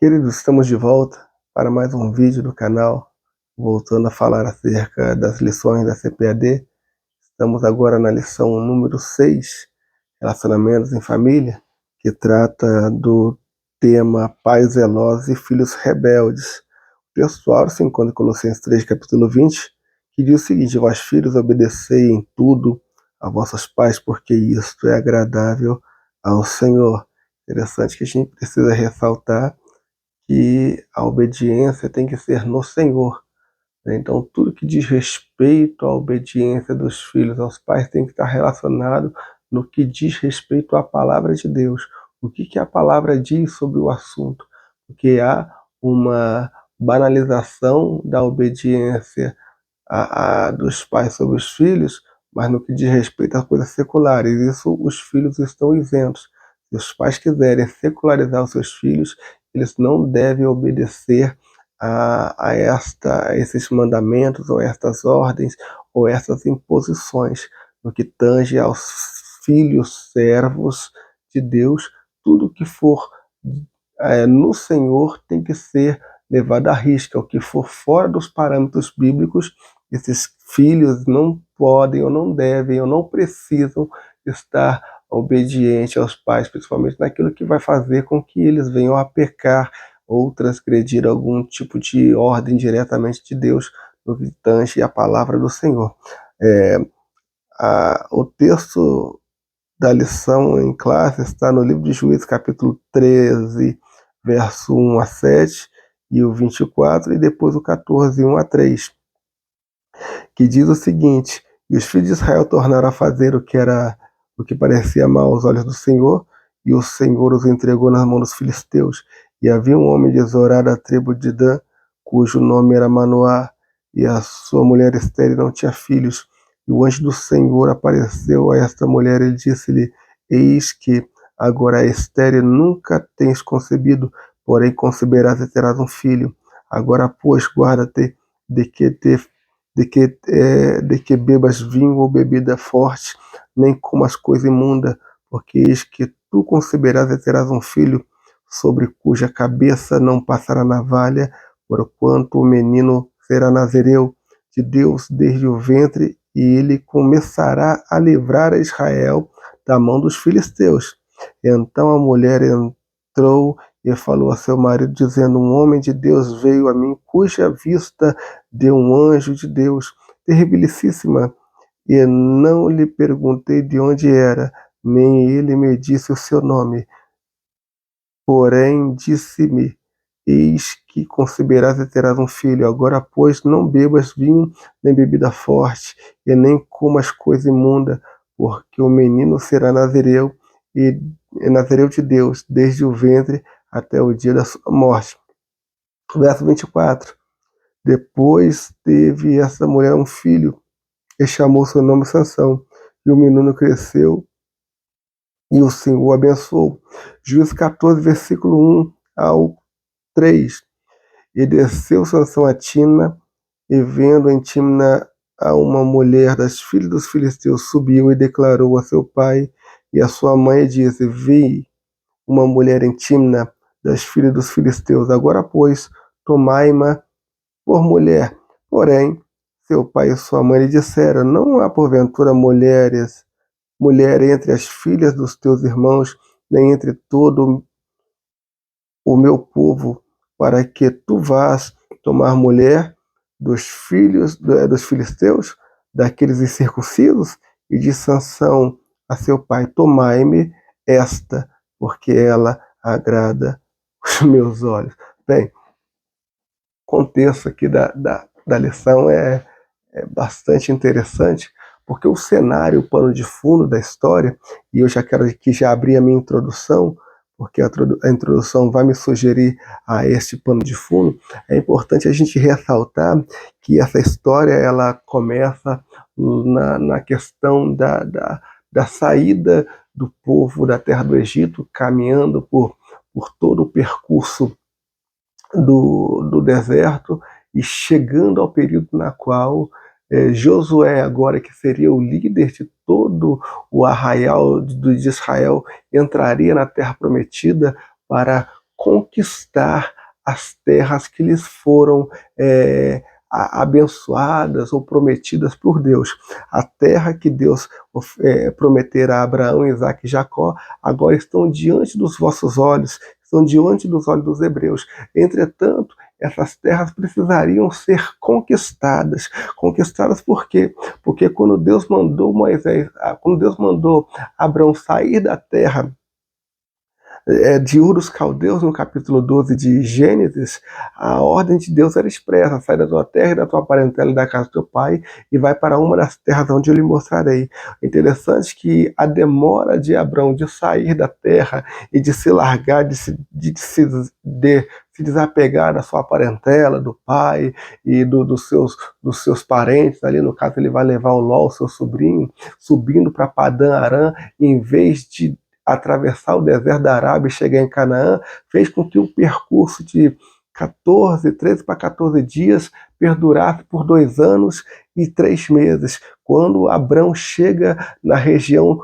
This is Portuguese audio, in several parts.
Queridos, estamos de volta para mais um vídeo do canal, voltando a falar acerca das lições da CPAD. Estamos agora na lição número 6, Relacionamentos em Família, que trata do tema pais zelosos e filhos rebeldes. O texto áureo se encontra em Colossenses 3, capítulo 20, que diz o seguinte: vós filhos, obedecei em tudo a vossos pais, porque isto é agradável ao Senhor. Interessante que a gente precisa ressaltar que a obediência tem que ser no Senhor, né? Então, tudo que diz respeito à obediência dos filhos aos pais tem que estar relacionado no que diz respeito à palavra de Deus. O que a palavra diz sobre o assunto? Porque há uma banalização da obediência dos pais sobre os filhos, mas no que diz respeito a coisas seculares, isso os filhos estão isentos. Se os pais quiserem secularizar os seus filhos, eles não devem obedecer a esses mandamentos, ou estas ordens, ou essas imposições. No que tange aos filhos servos de Deus, tudo que for no Senhor tem que ser levado à risca. O que for fora dos parâmetros bíblicos, esses filhos não podem, ou não devem, ou não precisam estar obedientes aos pais, principalmente naquilo que vai fazer com que eles venham a pecar ou transgredir algum tipo de ordem diretamente de Deus, no que tange a palavra do Senhor. O texto da lição em classe está no livro de Juízes, capítulo 13, verso 1 a 7, e o 24, e depois o 14, 1 a 3, que diz o seguinte: e os filhos de Israel tornaram a fazer o que parecia mal aos olhos do Senhor, e o Senhor os entregou nas mãos dos filisteus. E havia um homem de Zorá da tribo de Dan, cujo nome era Manoá, e a sua mulher estéril não tinha filhos. E o anjo do Senhor apareceu a esta mulher e disse-lhe: eis que agora é estéril, nunca tens concebido, porém conceberás e terás um filho. Agora, pois, guarda-te de que bebas vinho ou bebida forte, nem comas coisa imunda, porque eis que tu conceberás e terás um filho, sobre cuja cabeça não passará navalha, porquanto o menino será nazireu de Deus desde o ventre, e ele começará a livrar a Israel da mão dos filisteus. Então a mulher entrou e falou a seu marido, dizendo: um homem de Deus veio a mim, cuja vista deu um anjo de Deus, terribilíssima, e não lhe perguntei de onde era, nem ele me disse o seu nome. Porém, disse-me: eis que conceberás e terás um filho. Agora, pois, não bebas vinho, nem bebida forte, e nem comas coisa imunda, porque o menino será nazireu, e nazireu de Deus, desde o ventre até o dia da sua morte. Verso 24. Depois teve essa mulher um filho, e chamou seu nome Sansão. E o menino cresceu, e o Senhor o abençoou. Juízes 14, versículo 1 ao 3. E desceu Sansão a Timna, e vendo em Timna a uma mulher das filhas dos filisteus, subiu e declarou a seu pai e a sua mãe, e disse: vi uma mulher em Timna das filhas dos filisteus, agora, pois, tomai-ma por mulher. Porém, seu pai e sua mãe lhe disseram: não há porventura mulher entre as filhas dos teus irmãos, nem entre todo o meu povo, para que tu vás tomar mulher dos filhos dos filisteus, daqueles incircuncisos? E disse Sansão a seu pai: tomai-me esta, porque ela agrada os meus olhos. Bem, o contexto aqui da lição é bastante interessante, porque o cenário, o pano de fundo da história, e eu já quero aqui já abrir a minha introdução, porque a introdução vai me sugerir a este pano de fundo. É importante a gente ressaltar que essa história ela começa na questão da saída do povo da terra do Egito, caminhando por todo o percurso do deserto, e chegando ao período na qual Josué, agora que seria o líder de todo o arraial de Israel, entraria na terra prometida para conquistar as terras que lhes foram abençoadas ou prometidas por Deus. A terra que Deus prometera a Abraão, Isaque e Jacó, agora estão diante dos vossos olhos, estão diante dos olhos dos hebreus. Entretanto, essas terras precisariam ser conquistadas. Conquistadas por quê? Porque quando Deus mandou Abraão sair da terra de Ur dos Caldeus, no capítulo 12 de Gênesis, a ordem de Deus era expressa: sai da tua terra e da tua parentela e da casa do teu pai e vai para uma das terras onde eu lhe mostrarei. Interessante que a demora de Abraão de sair da terra e de se largar, de se desapegar da sua parentela, do pai e dos seus parentes, ali no caso ele vai levar o Ló, seu sobrinho, subindo para Padã Arã, em vez de atravessar o deserto da Arábia e chegar em Canaã, fez com que o percurso de 13 para 14 dias perdurasse por 2 anos e 3 meses. Quando Abrão chega na região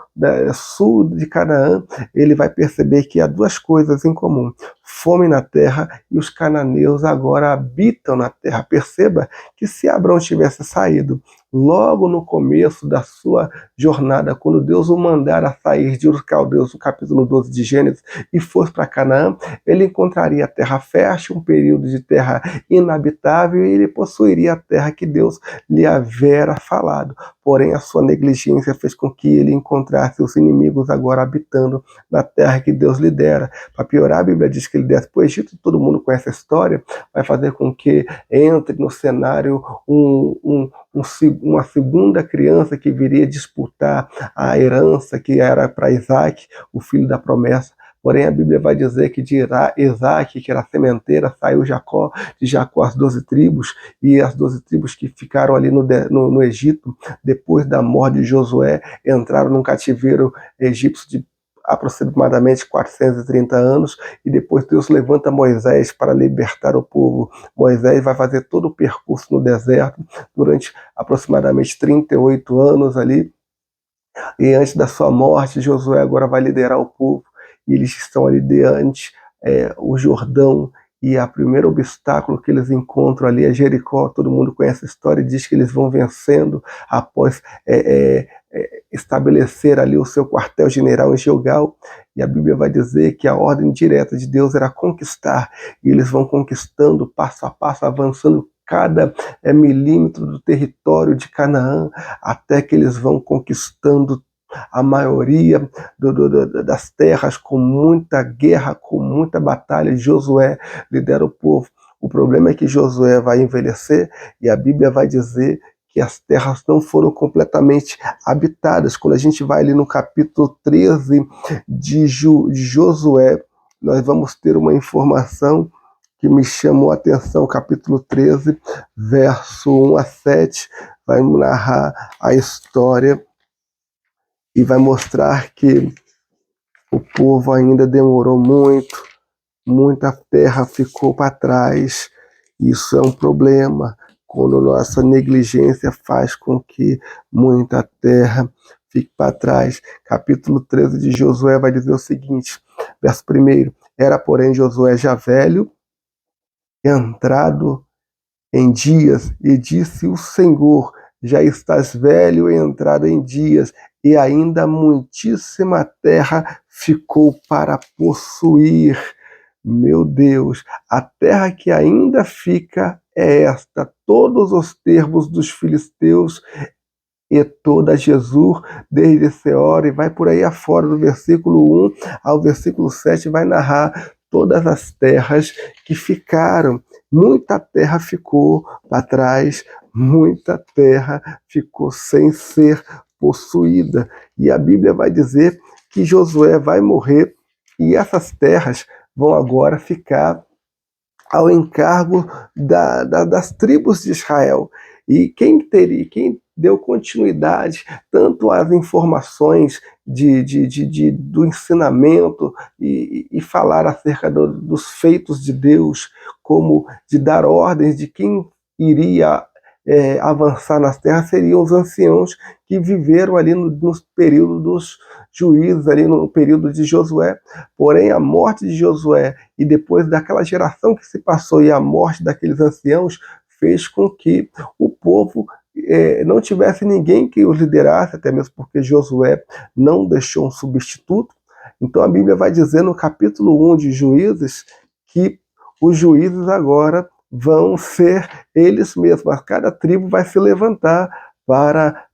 sul de Canaã, ele vai perceber que há 2 coisas em comum: fome na terra, e os cananeus agora habitam na terra. Perceba que se Abrão tivesse saído logo no começo da sua jornada, quando Deus o mandara sair de Ur dos Caldeus, no capítulo 12 de Gênesis, e fosse para Canaã, ele encontraria a terra fértil, um período de terra inabitável, e ele possuiria a terra que Deus lhe havera falado. Porém, a sua negligência fez com que ele encontrasse os inimigos agora habitando na terra que Deus lhe dera. Para piorar, a Bíblia diz que ele desce para o Egito, todo mundo conhece a história, vai fazer com que entre no cenário uma segunda criança que viria disputar a herança que era para Isaque, o filho da promessa. Porém, a Bíblia vai dizer que de Isaque, que era a sementeira, saiu Jacó, de Jacó as 12 tribos, e as 12 tribos que ficaram ali no Egito, depois da morte de Josué, entraram num cativeiro egípcio de aproximadamente 430 anos, e depois Deus levanta Moisés para libertar o povo. Moisés vai fazer todo o percurso no deserto durante aproximadamente 38 anos ali, e antes da sua morte, Josué agora vai liderar o povo, e eles estão ali diante o Jordão, e o primeiro obstáculo que eles encontram ali é Jericó. Todo mundo conhece a história e diz que eles vão vencendo após estabelecer ali o seu quartel-general em Gilgal, e a Bíblia vai dizer que a ordem direta de Deus era conquistar, e eles vão conquistando passo a passo, avançando cada milímetro do território de Canaã, até que eles vão conquistando a maioria das terras com muita guerra, com muita batalha. Josué lidera o povo. O problema é que Josué vai envelhecer, e a Bíblia vai dizer que as terras não foram completamente habitadas. Quando a gente vai ali no capítulo 13 de Josué, nós vamos ter uma informação que me chamou a atenção. Capítulo 13, verso 1 a 7, vai narrar a história e vai mostrar que o povo ainda demorou muito, muita terra ficou para trás. Isso é um problema, quando nossa negligência faz com que muita terra fique para trás. Capítulo 13 de Josué vai dizer o seguinte, verso 1: era, porém, Josué já velho, entrado em dias, e disse o Senhor: já estás velho e entrado em dias, e ainda muitíssima terra ficou para possuir. Meu Deus, a terra que ainda fica é esta: todos os termos dos filisteus e toda Jesus, desde Seor, e vai por aí afora, do versículo 1 ao versículo 7, vai narrar todas as terras que ficaram. Muita terra ficou para trás, muita terra ficou sem ser possuída. E a Bíblia vai dizer que Josué vai morrer, e essas terras vão agora ficar ao encargo das tribos de Israel. E quem deu continuidade tanto às informações do ensinamento e falar acerca dos feitos de Deus, como de dar ordens de quem iria avançar nas terras seriam os anciãos que viveram ali no período dos juízes, ali no período de Josué. Porém, a morte de Josué e depois daquela geração que se passou e a morte daqueles anciãos fez com que o povo não tivesse ninguém que os liderasse, até mesmo porque Josué não deixou um substituto. Então a Bíblia vai dizer no capítulo 1 de Juízes que os juízes agora vão ser eles mesmos. Cada tribo vai se levantar para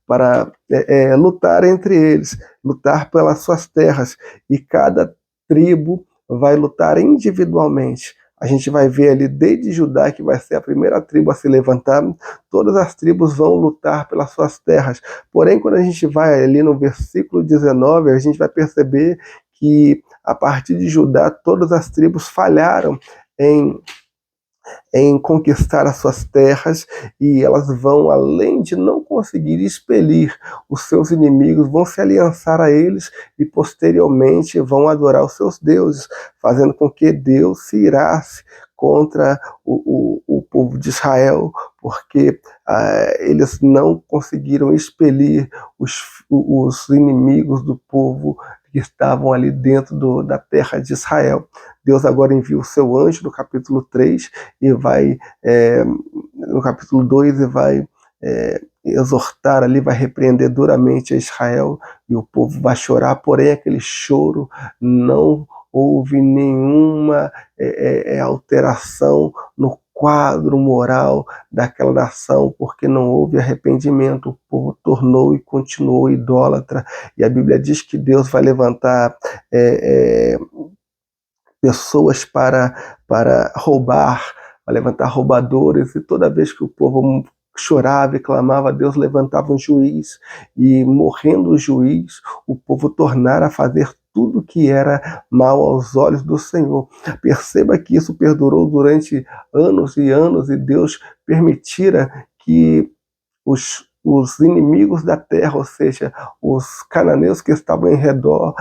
lutar entre eles, lutar pelas suas terras. E cada tribo vai lutar individualmente. A gente vai ver ali desde Judá, que vai ser a primeira tribo a se levantar, todas as tribos vão lutar pelas suas terras. Porém, quando a gente vai ali no versículo 19, a gente vai perceber que a partir de Judá, todas as tribos falharam em conquistar as suas terras, e elas vão, além de não conseguir expelir os seus inimigos, vão se aliançar a eles e posteriormente vão adorar os seus deuses, fazendo com que Deus se irasse contra o povo de Israel, porque eles não conseguiram expelir os inimigos do povo que estavam ali dentro da terra de Israel. Deus agora envia o seu anjo no capítulo 3 e vai, no capítulo 2, e vai exortar ali, vai repreender duramente a Israel, e o povo vai chorar, porém aquele choro não houve nenhuma alteração no quadro moral daquela nação, porque não houve arrependimento. O povo tornou e continuou idólatra, e a Bíblia diz que Deus vai levantar pessoas para roubar, para levantar roubadores, e toda vez que o povo chorava e clamava a Deus, levantava um juiz, e morrendo o juiz, o povo tornara a fazer tudo que era mal aos olhos do Senhor. Perceba que isso perdurou durante anos e anos, e Deus permitira que os inimigos da terra, ou seja, os cananeus que estavam em redor,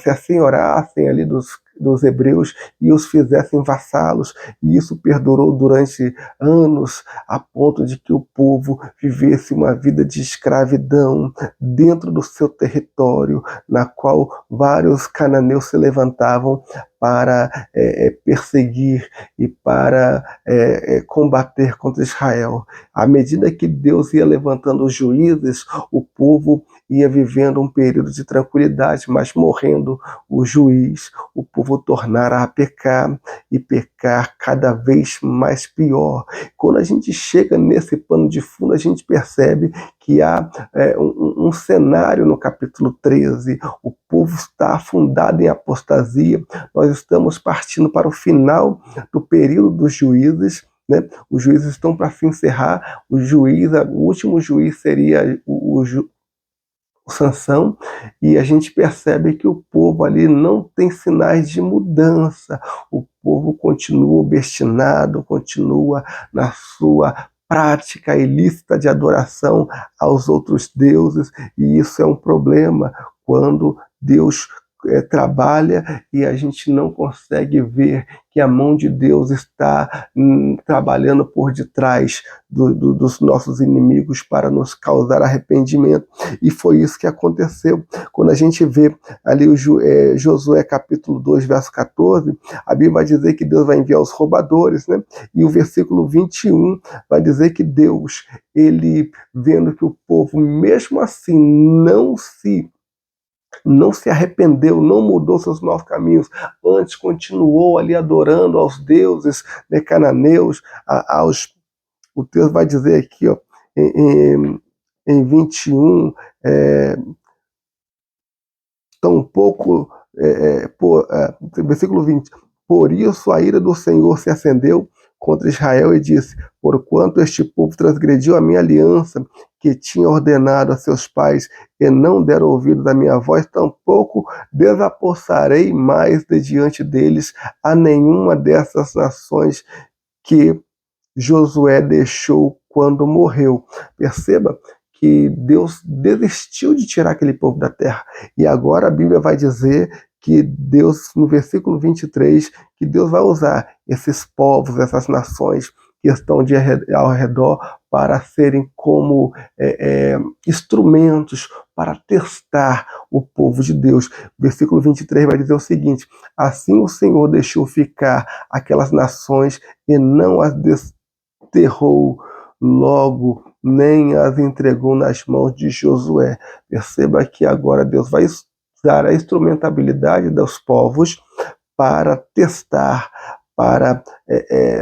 se assenhorassem ali dos hebreus e os fizessem vassalos, e isso perdurou durante anos, a ponto de que o povo vivesse uma vida de escravidão dentro do seu território, na qual vários cananeus se levantavam para perseguir e para combater contra Israel. À medida que Deus ia levantando os juízes, o povo ia vivendo um período de tranquilidade, mas morrendo o juiz, o povo tornara a pecar, e pecar cada vez mais pior. Quando a gente chega nesse pano de fundo, a gente percebe que há um cenário no capítulo 13, o povo está afundado em apostasia, nós estamos partindo para o final do período dos juízes, né? Os juízes estão para se encerrar, o último juiz seria o Sansão, e a gente percebe que o povo ali não tem sinais de mudança, o povo continua obstinado, continua na sua prática ilícita de adoração aos outros deuses, e isso é um problema quando Deus trabalha e a gente não consegue ver que a mão de Deus está trabalhando por detrás dos nossos inimigos para nos causar arrependimento. E foi isso que aconteceu. Quando a gente vê ali Josué capítulo 2, verso 14, a Bíblia vai dizer que Deus vai enviar os roubadores, né? E o versículo 21 vai dizer que Deus, ele vendo que o povo mesmo assim não se arrependeu, não mudou seus maus caminhos, antes continuou ali adorando aos deuses, né, cananeus, o texto vai dizer aqui, ó, em 21, tampouco, versículo 20, por isso a ira do Senhor se acendeu contra Israel e disse, porquanto este povo transgrediu a minha aliança, que tinha ordenado a seus pais, e não deram ouvidos à minha voz, tampouco desapossarei mais de diante deles a nenhuma dessas nações que Josué deixou quando morreu. Perceba que Deus desistiu de tirar aquele povo da terra, e agora a Bíblia vai dizer que Deus, no versículo 23, que Deus vai usar esses povos, essas nações que estão ao redor para serem como instrumentos para testar o povo de Deus. Versículo 23 vai dizer o seguinte: assim o Senhor deixou ficar aquelas nações e não as desterrou logo, nem as entregou nas mãos de Josué. Perceba que agora Deus vai usar a instrumentabilidade dos povos para testar, para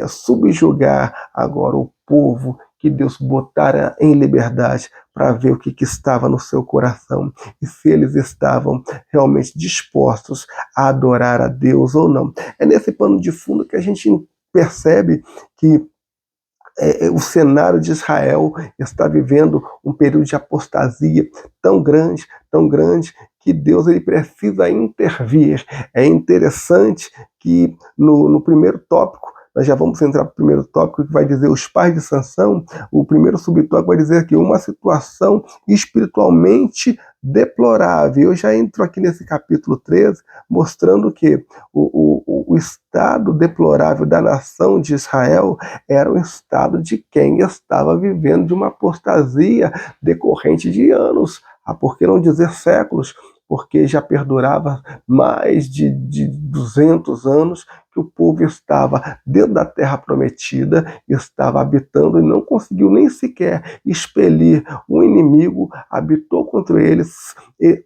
subjugar agora o povo que Deus botara em liberdade, para ver o que estava no seu coração e se eles estavam realmente dispostos a adorar a Deus ou não. É nesse pano de fundo que a gente percebe que o cenário de Israel está vivendo um período de apostasia tão grande, que Deus ele precisa intervir. É interessante que no primeiro tópico, nós já vamos entrar para o primeiro tópico, que vai dizer os pais de Sansão. O primeiro subtópico vai dizer que uma situação espiritualmente deplorável. Eu já entro aqui nesse capítulo 13, mostrando que o estado deplorável da nação de Israel era o estado de quem estava vivendo de uma apostasia decorrente de anos, por que não dizer séculos, porque já perdurava mais de 200 anos que o povo estava dentro da terra prometida, estava habitando e não conseguiu nem sequer expelir o inimigo, habitou contra eles,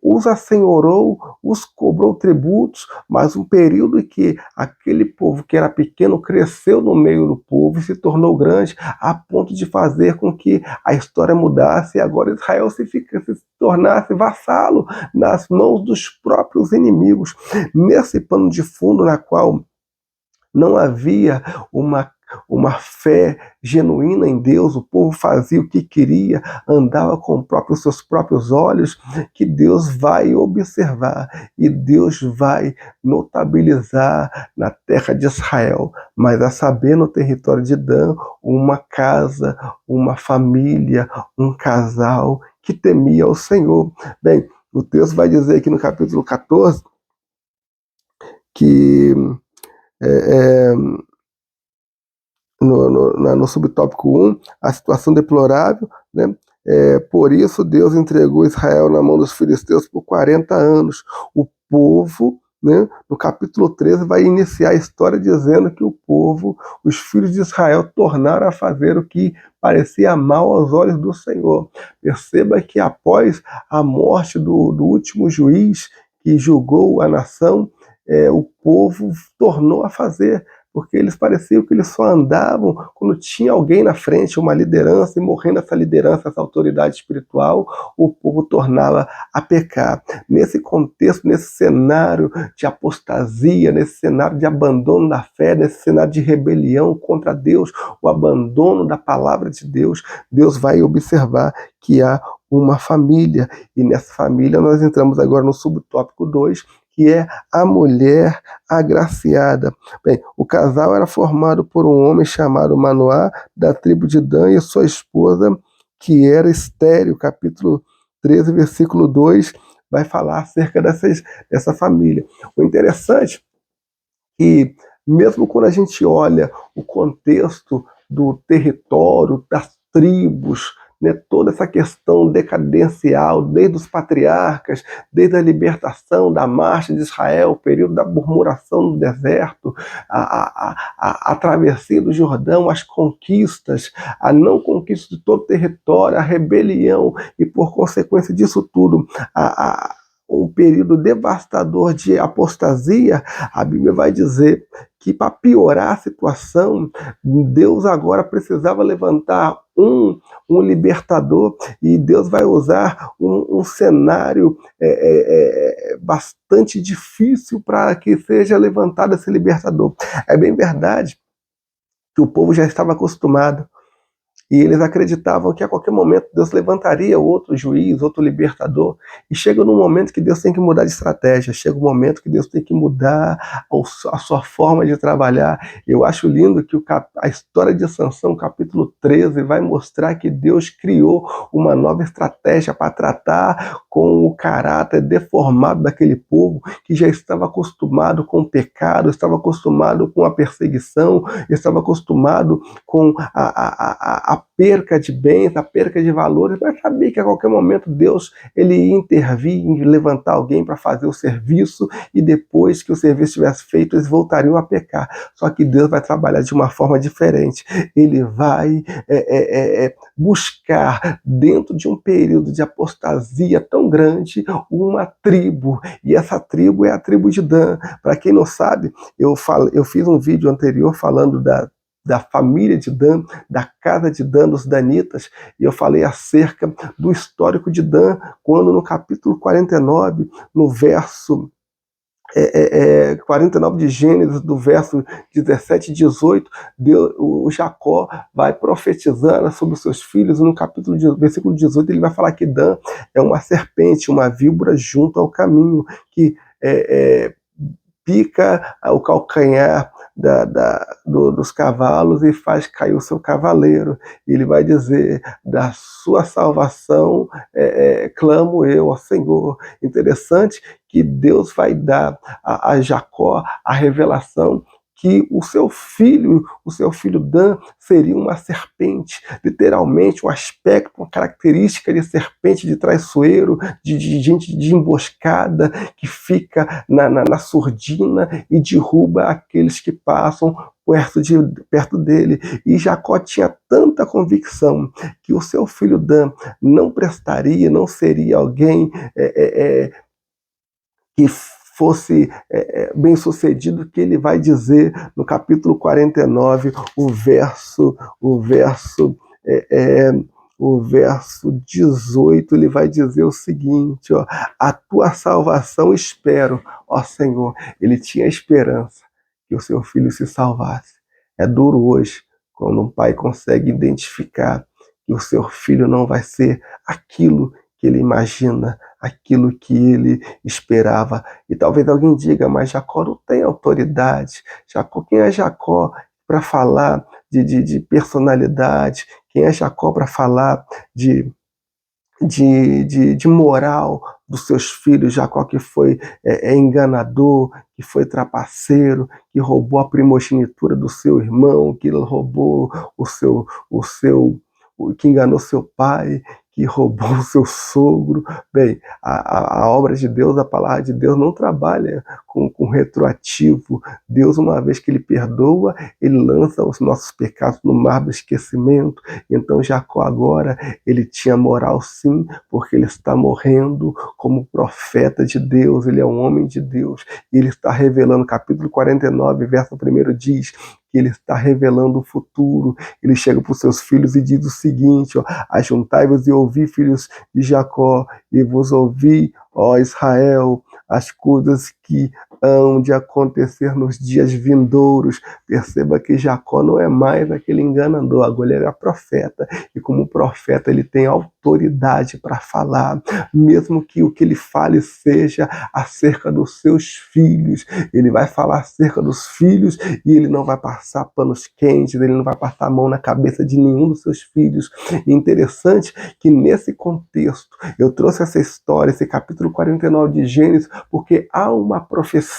os assenhorou, os cobrou tributos, mas um período em que aquele povo que era pequeno cresceu no meio do povo e se tornou grande, a ponto de fazer com que a história mudasse e agora Israel se tornasse vassalo nas mãos dos próprios inimigos. Nesse pano de fundo na qual não havia uma fé genuína em Deus, o povo fazia o que queria, andava com seus próprios olhos, que Deus vai observar e Deus vai notabilizar na terra de Israel, mas a saber no território de Dan, uma casa, uma família, um casal que temia o Senhor. Bem, o texto vai dizer aqui no capítulo 14 que no subtópico 1, a situação deplorável, né? Por isso Deus entregou Israel na mão dos filisteus por 40 anos. O povo, né, no capítulo 13, vai iniciar a história dizendo que o povo, os filhos de Israel, tornaram a fazer o que parecia mal aos olhos do Senhor. Perceba que após a morte do último juiz que julgou a nação, o povo tornou a fazer, porque eles pareciam que eles só andavam quando tinha alguém na frente, uma liderança, e morrendo essa liderança, essa autoridade espiritual, o povo tornava a pecar. Nesse contexto, nesse cenário de apostasia, nesse cenário de abandono da fé, nesse cenário de rebelião contra Deus, o abandono da palavra de Deus, Deus vai observar que há uma família, e nessa família nós entramos agora no subtópico 2, que é a mulher agraciada. Bem, o casal era formado por um homem chamado Manoá, da tribo de Dan, e sua esposa, que era estéril. Capítulo 13, versículo 2, vai falar acerca dessa família. O interessante é que, mesmo quando a gente olha o contexto do território, das tribos, né, toda essa questão decadencial, desde os patriarcas, desde a libertação da marcha de Israel, o período da murmuração no deserto, a travessia do Jordão, as conquistas, a não conquista de todo o território, a rebelião e, por consequência disso tudo, um período devastador de apostasia, a Bíblia vai dizer que, para piorar a situação, Deus agora precisava levantar um libertador, e Deus vai usar um cenário bastante difícil para que seja levantado esse libertador. É bem verdade que o povo já estava acostumado E eles acreditavam que a qualquer momento Deus levantaria outro juiz, outro libertador. E chega num momento que Deus tem que mudar de estratégia, chega um momento que Deus tem que mudar a sua forma de trabalhar. Eu acho lindo que a história de Sansão, capítulo 13, vai mostrar que Deus criou uma nova estratégia para tratar com o caráter deformado daquele povo que já estava acostumado com o pecado, estava acostumado com a perseguição, estava acostumado com a perca de bens, a perca de valores, mas sabia que a qualquer momento Deus ele ia intervir em levantar alguém para fazer o serviço e depois que o serviço estivesse feito, eles voltariam a pecar. Só que Deus vai trabalhar de uma forma diferente. Ele vai buscar, dentro de um período de apostasia tão grande, uma tribo. E essa tribo é a tribo de Dan. Para quem não sabe, eu fiz um vídeo anterior falando da família de Dan, da casa de Dan, dos danitas, e eu falei acerca do histórico de Dan, quando no capítulo 49, no verso 49 de Gênesis, do verso 17 e 18, o Jacó vai profetizando sobre os seus filhos, e no versículo 18 ele vai falar que Dan é uma serpente, uma víbora junto ao caminho, que pica o calcanhar dos cavalos e faz cair o seu cavaleiro. E ele vai dizer, da sua salvação clamo eu ao Senhor. Interessante que Deus vai dar a Jacó a revelação que o seu filho Dan, seria uma serpente, literalmente um aspecto, uma característica de serpente, de traiçoeiro, de gente de emboscada, que fica na surdina e derruba aqueles que passam perto dele. E Jacó tinha tanta convicção que o seu filho Dan não prestaria, não seria alguém que fosse bem sucedido, que ele vai dizer no capítulo 49, o verso 18, ele vai dizer o seguinte, ó: a tua salvação espero, ó Senhor. Ele tinha esperança que o seu filho se salvasse. É duro hoje quando um pai consegue identificar que o seu filho não vai ser aquilo que ele imagina, aquilo que ele esperava. E talvez alguém diga, mas Jacó não tem autoridade. Quem é Jacó para falar de personalidade? Quem é Jacó para falar de moral dos seus filhos? Jacó, que foi enganador, que foi trapaceiro, que roubou a primogenitura do seu irmão, que roubou que enganou seu pai, que roubou o seu sogro. Bem, a obra de Deus, a palavra de Deus não trabalha com retroativo. Deus, uma vez que ele perdoa, ele lança os nossos pecados no mar do esquecimento. Então Jacó agora, ele tinha moral sim, porque ele está morrendo como profeta de Deus, ele é um homem de Deus, e ele está revelando, capítulo 49, verso 1 diz que ele está revelando o futuro. Ele chega para os seus filhos e diz o seguinte, ó: ajuntai-vos e ouvi, filhos de Jacó, e vos ouvi, ó Israel, as coisas que hão de acontecer nos dias vindouros. Perceba que Jacó não é mais aquele enganador, agora ele é profeta, e como profeta ele tem autoridade para falar, mesmo que o que ele fale seja acerca dos seus filhos. Ele vai falar acerca dos filhos e ele não vai passar panos quentes, ele não vai passar a mão na cabeça de nenhum dos seus filhos. E interessante que nesse contexto eu trouxe essa história, esse capítulo 49 de Gênesis, porque há uma profecia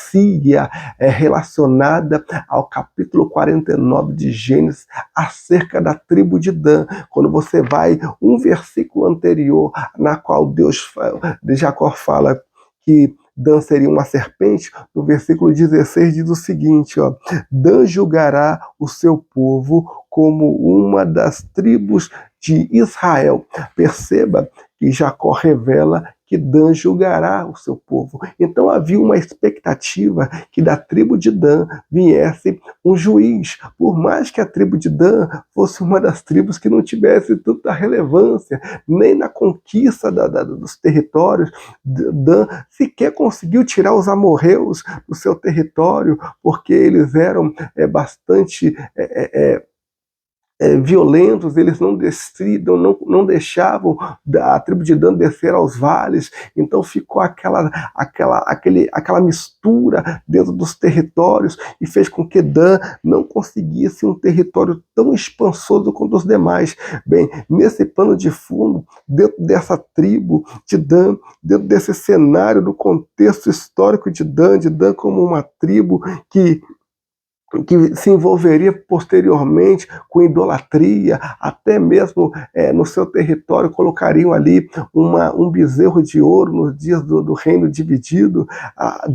relacionada ao capítulo 49 de Gênesis acerca da tribo de Dan. Quando você vai um versículo anterior, na qual Jacó fala que Dan seria uma serpente, no versículo 16 diz o seguinte, ó: Dan julgará o seu povo como uma das tribos de Israel. Perceba que Jacó revela que Dan julgará o seu povo. Então havia uma expectativa que da tribo de Dan viesse um juiz, por mais que a tribo de Dan fosse uma das tribos que não tivesse tanta relevância, nem na conquista dos territórios. Dan sequer conseguiu tirar os amorreus do seu território, porque eles eram bastante violentos, eles não deixavam a tribo de Dan descer aos vales, então ficou aquela mistura dentro dos territórios e fez com que Dan não conseguisse um território tão expansoso quanto os demais. Bem, nesse pano de fundo, dentro dessa tribo de Dan, dentro desse cenário do contexto histórico de Dan como uma tribo que se envolveria posteriormente com idolatria, até mesmo no seu território colocariam ali um bezerro de ouro nos dias do reino dividido.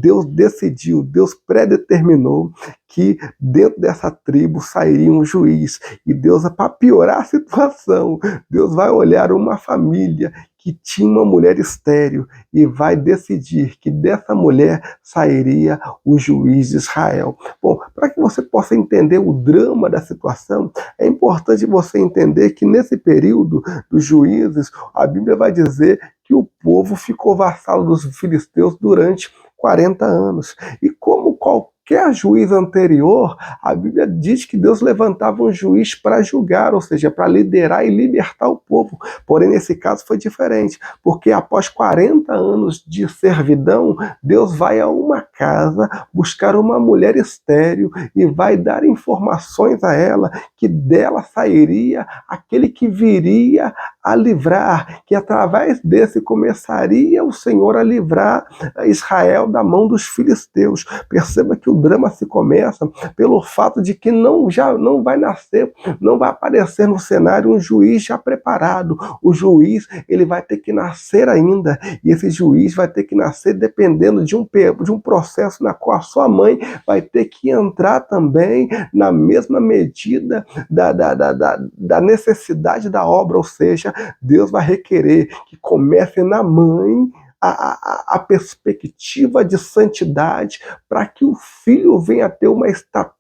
Deus decidiu, Deus predeterminou que dentro dessa tribo sairia um juiz. E Deus, para piorar a situação, Deus vai olhar uma família que tinha uma mulher estéril e vai decidir que dessa mulher sairia o juiz de Israel. Bom, para que você possa entender o drama da situação, é importante você entender que nesse período dos juízes, a Bíblia vai dizer que o povo ficou vassalo dos filisteus durante 40 anos. E como qualquer juiz anterior, a Bíblia diz que Deus levantava um juiz para julgar, ou seja, para liderar e libertar o povo. Porém, nesse caso foi diferente, porque após 40 anos de servidão, Deus vai a uma casa buscar uma mulher estéril e vai dar informações a ela que dela sairia aquele que viria a livrar, que através desse começaria o Senhor a livrar Israel da mão dos filisteus. Perceba que o drama se começa pelo fato de que já não vai nascer, não vai aparecer no cenário um juiz já preparado. O juiz, ele vai ter que nascer ainda, e esse juiz vai ter que nascer dependendo de um processo na qual a sua mãe vai ter que entrar também na mesma medida da necessidade da obra, ou seja, Deus vai requerer que comece na mãe a perspectiva de santidade para que o filho venha a ter uma estatura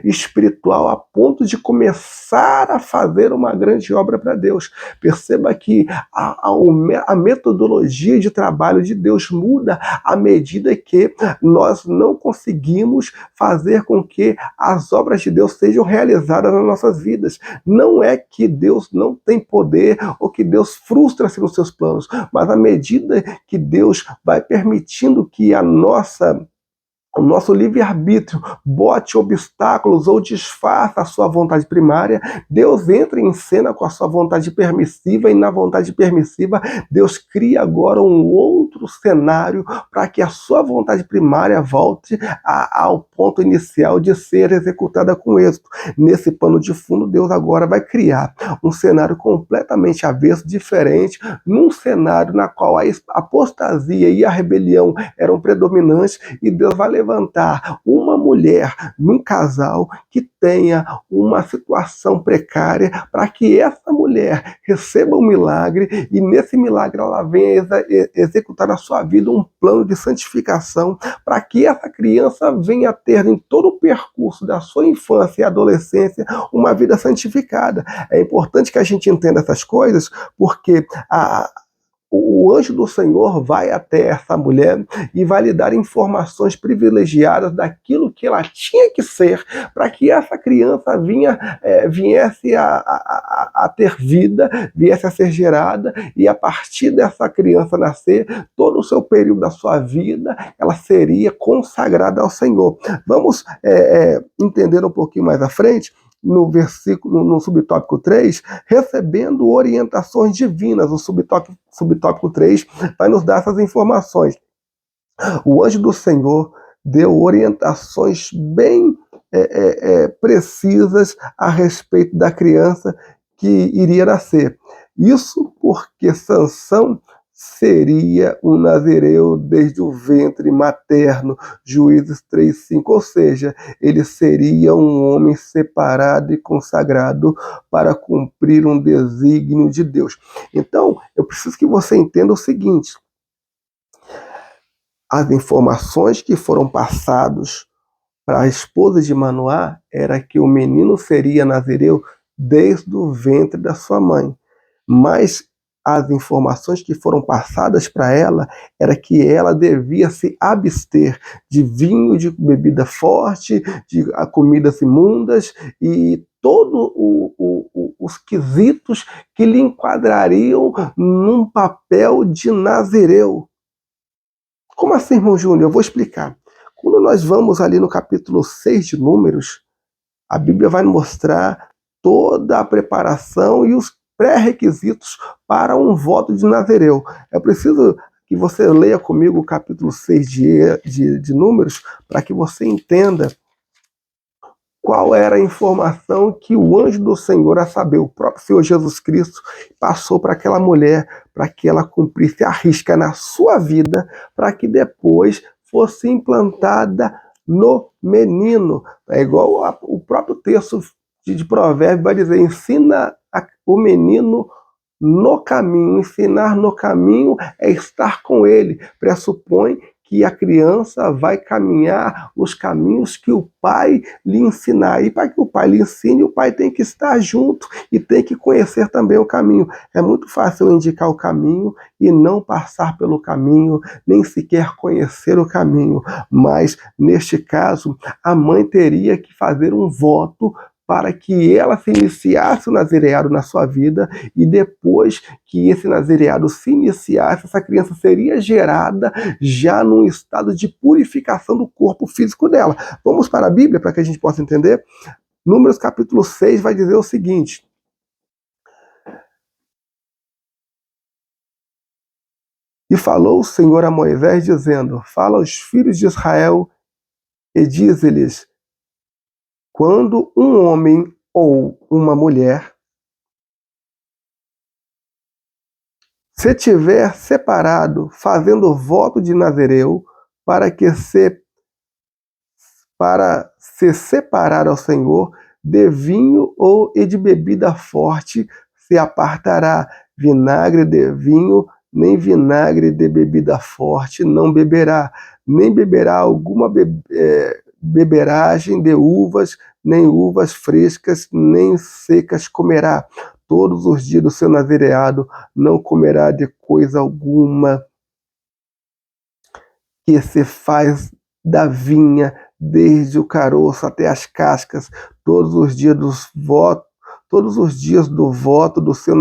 espiritual a ponto de começar a fazer uma grande obra para Deus. Perceba que a metodologia de trabalho de Deus muda à medida que nós não conseguimos fazer com que as obras de Deus sejam realizadas nas nossas vidas. Não é que Deus não tem poder ou que Deus frustra-se nos seus planos, mas à medida que Deus vai permitindo que o nosso livre-arbítrio bote obstáculos ou disfarça a sua vontade primária, Deus entra em cena com a sua vontade permissiva, e na vontade permissiva, Deus cria agora um outro cenário para que a sua vontade primária volte ao ponto inicial de ser executada com êxito. Nesse pano de fundo, Deus agora vai criar um cenário completamente avesso, diferente, num cenário na qual a apostasia e a rebelião eram predominantes, e Deus vai levantar uma mulher num casal que tenha uma situação precária, para que essa mulher receba um milagre, e nesse milagre ela venha executar na sua vida um plano de santificação, para que essa criança venha a ter em todo o percurso da sua infância e adolescência uma vida santificada. É importante que a gente entenda essas coisas, porque o anjo do Senhor vai até essa mulher e vai lhe dar informações privilegiadas daquilo que ela tinha que ser para que essa criança viesse a ter vida, viesse a ser gerada, e a partir dessa criança nascer, todo o seu período da sua vida, ela seria consagrada ao Senhor. Vamos entender um pouquinho mais à frente, no versículo, no subtópico 3, recebendo orientações divinas. O subtópico 3 vai nos dar essas informações. O anjo do Senhor deu orientações bem precisas a respeito da criança que iria nascer. Isso porque Sansão seria um nazireu desde o ventre materno, Juízes 3:5, ou seja, ele seria um homem separado e consagrado para cumprir um desígnio de Deus. Então, eu preciso que você entenda o seguinte: as informações que foram passadas para a esposa de Manoá era que o menino seria nazireu desde o ventre da sua mãe, mas as informações que foram passadas para ela era que ela devia se abster de vinho, de bebida forte, de comidas imundas, e todo todos os quesitos que lhe enquadrariam num papel de nazireu. Como assim, irmão Júnior? Eu vou explicar. Quando nós vamos ali no capítulo 6 de Números, a Bíblia vai mostrar toda a preparação e os pré-requisitos para um voto de nazireu. É preciso que você leia comigo o capítulo 6 de Números, para que você entenda qual era a informação que o anjo do Senhor, a saber, o próprio Senhor Jesus Cristo, passou para aquela mulher, para que ela cumprisse a risca na sua vida, para que depois fosse implantada no menino. É igual o próprio texto de Provérbios vai dizer: ensina o menino no caminho. Ensinar no caminho é estar com ele. Pressupõe que a criança vai caminhar os caminhos que o pai lhe ensinar. E para que o pai lhe ensine, o pai tem que estar junto e tem que conhecer também o caminho. É muito fácil indicar o caminho e não passar pelo caminho, nem sequer conhecer o caminho. Mas, neste caso, a mãe teria que fazer um voto para que ela se iniciasse o nazireado na sua vida, e depois que esse nazireado se iniciasse, essa criança seria gerada já num estado de purificação do corpo físico dela. Vamos para a Bíblia para que a gente possa entender? Números capítulo 6 vai dizer o seguinte: e falou o Senhor a Moisés, dizendo: fala aos filhos de Israel e dize-lhes: quando um homem ou uma mulher se tiver separado, fazendo voto de nazireu, para se separar ao Senhor, de vinho ou de bebida forte, se apartará. Vinagre de vinho, nem vinagre de bebida forte não beberá, nem beberá alguma beberagem de uvas, nem uvas frescas, nem secas comerá. Todos os dias do seu nazireado não comerá de coisa alguma que se faz da vinha, desde o caroço até as cascas, todos os dias do voto do seu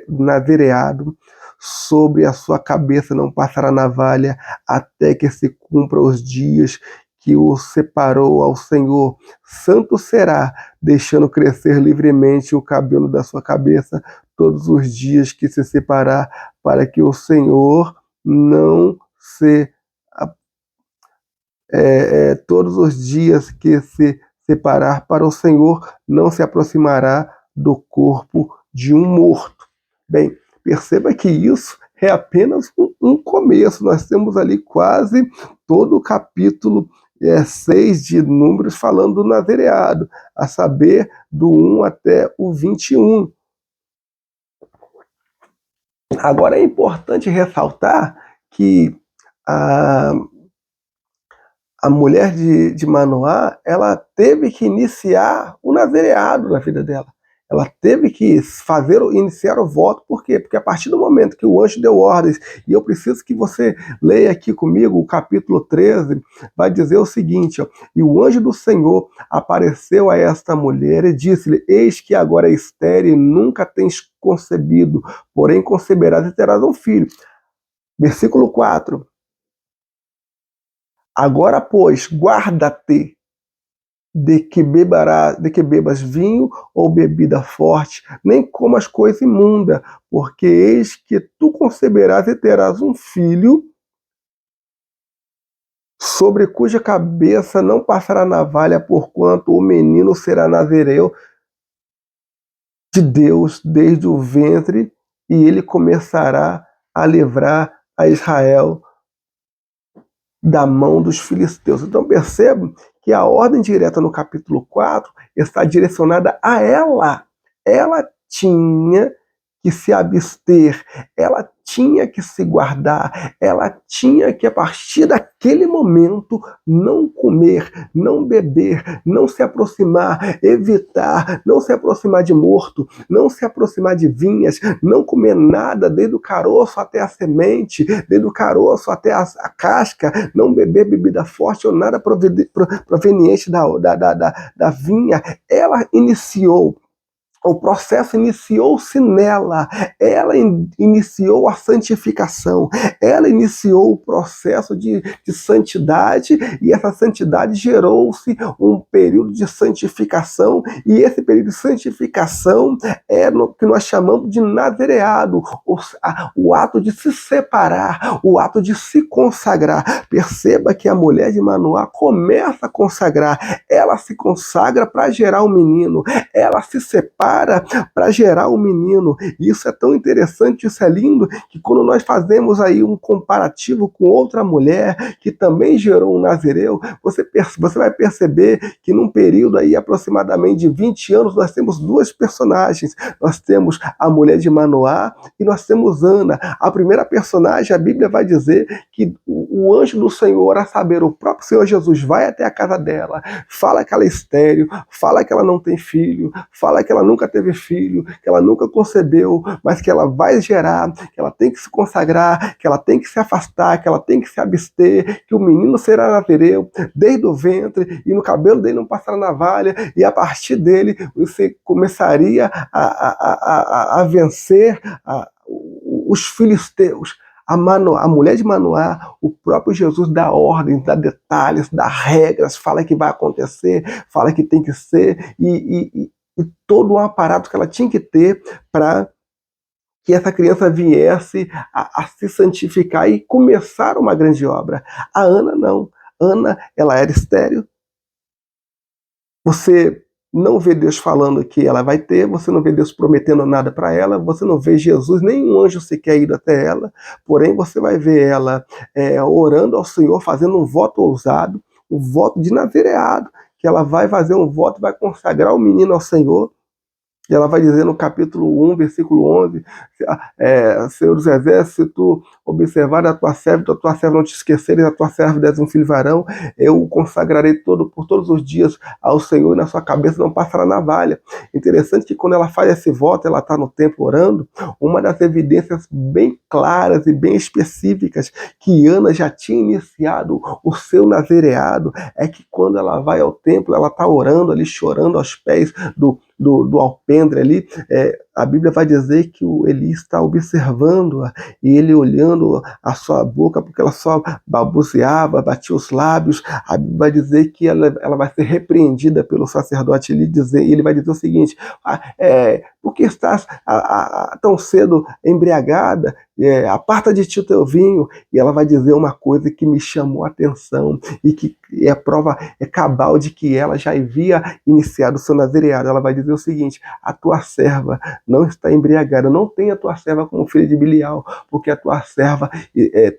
nazireado. Sobre a sua cabeça não passará navalha, até que se cumpra os dias que o separou ao Senhor. Santo será, deixando crescer livremente o cabelo da sua cabeça todos os dias que se separar, para que o Senhor não se todos os dias que se separar para o Senhor, não se aproximará do corpo de um morto. Bem, perceba que isso é apenas um começo. Nós temos ali quase todo o capítulo 6 de Números falando do nazireado, a saber, do 1 até o 21. Agora é importante ressaltar que a mulher de Manoá, ela teve que iniciar o nazireado na vida dela. Ela teve que iniciar o voto. Por quê? Porque a partir do momento que o anjo deu ordens, e eu preciso que você leia aqui comigo o capítulo 13, vai dizer o seguinte: ó, e o anjo do Senhor apareceu a esta mulher e disse-lhe: eis que agora é estéril e nunca tens concebido, porém conceberás e terás um filho. Versículo 4. Agora, pois, guarda-te de que bebas vinho ou bebida forte, nem comas coisa imunda, porque eis que tu conceberás e terás um filho, sobre cuja cabeça não passará navalha, porquanto o menino será nazireu de Deus desde o ventre, e ele começará a livrar a Israel da mão dos filisteus. Então percebam que a ordem direta no capítulo 4 está direcionada a ela. Ela tinha que se abster, ela tinha que se guardar, ela tinha que, a partir daquele momento, não comer, não beber, não se aproximar, evitar, não se aproximar de morto, não se aproximar de vinhas, não comer nada, desde o caroço até a semente, desde o caroço até a casca, não beber bebida forte ou nada proveniente da vinha. Ela iniciou O processo iniciou-se nela, ela iniciou a santificação, ela iniciou o processo de santidade, e essa santidade gerou-se um período de santificação, e esse período de santificação é no que nós chamamos de nazareado, o ato de se separar, o ato de se consagrar. Perceba que a mulher de Manoá começa a consagrar, ela se consagra para gerar um menino, ela se separa para gerar um menino. E isso é tão interessante, isso é lindo, que quando nós fazemos aí um comparativo com outra mulher que também gerou um nazireu, você vai perceber que num período aí aproximadamente de 20 anos nós temos duas personagens. Nós temos a mulher de Manoá e nós temos Ana. A primeira personagem, a Bíblia vai dizer que o anjo do Senhor, a saber, o próprio Senhor Jesus, vai até a casa dela, fala que ela é estéril, fala que ela não tem filho, fala que ela nunca teve filho, que ela nunca concebeu, mas que ela vai gerar, que ela tem que se consagrar, que ela tem que se afastar, que ela tem que se abster, que o menino será nazireu desde o ventre, e no cabelo dele não passará navalha, e a partir dele você começaria a vencer os filisteus. A mulher de Manoá, o próprio Jesus dá ordens, dá detalhes, dá regras, fala que vai acontecer, fala que tem que ser, e todo o aparato que ela tinha que ter para que essa criança viesse a se santificar e começar uma grande obra. A Ana não. Ana, ela era estéril. Você não vê Deus falando que ela vai ter, você não vê Deus prometendo nada para ela, você não vê Jesus, nenhum anjo sequer ido até ela, porém você vai ver ela orando ao Senhor, fazendo um voto ousado, um voto de nazareado, que ela vai fazer um voto, vai consagrar o menino ao Senhor. E ela vai dizer no capítulo 1, versículo 11, Senhor dos Exércitos, se tu observar a tua serva não te esqueceres, a tua serva desse um filho varão, eu o consagrarei por todos os dias ao Senhor, e na sua cabeça não passará navalha. Interessante que quando ela faz esse voto, ela está no templo orando, uma das evidências bem claras e bem específicas que Ana já tinha iniciado o seu nazareado, é que quando ela vai ao templo, ela está orando ali, chorando aos pés do alpendre ali, a Bíblia vai dizer que o Eli está observando-a, e ele olhando a sua boca, porque ela só balbuciava, batia os lábios. A Bíblia vai dizer que ela vai ser repreendida pelo sacerdote Eli, e ele vai dizer o seguinte: por que estás tão cedo embriagada? Aparta de ti o teu vinho. E ela vai dizer uma coisa que me chamou a atenção, e que é prova cabal de que ela já havia iniciado o seu nazareado. Ela vai dizer o seguinte: a tua serva não está embriagada, não tenha a tua serva como filha de Bilial, porque a tua serva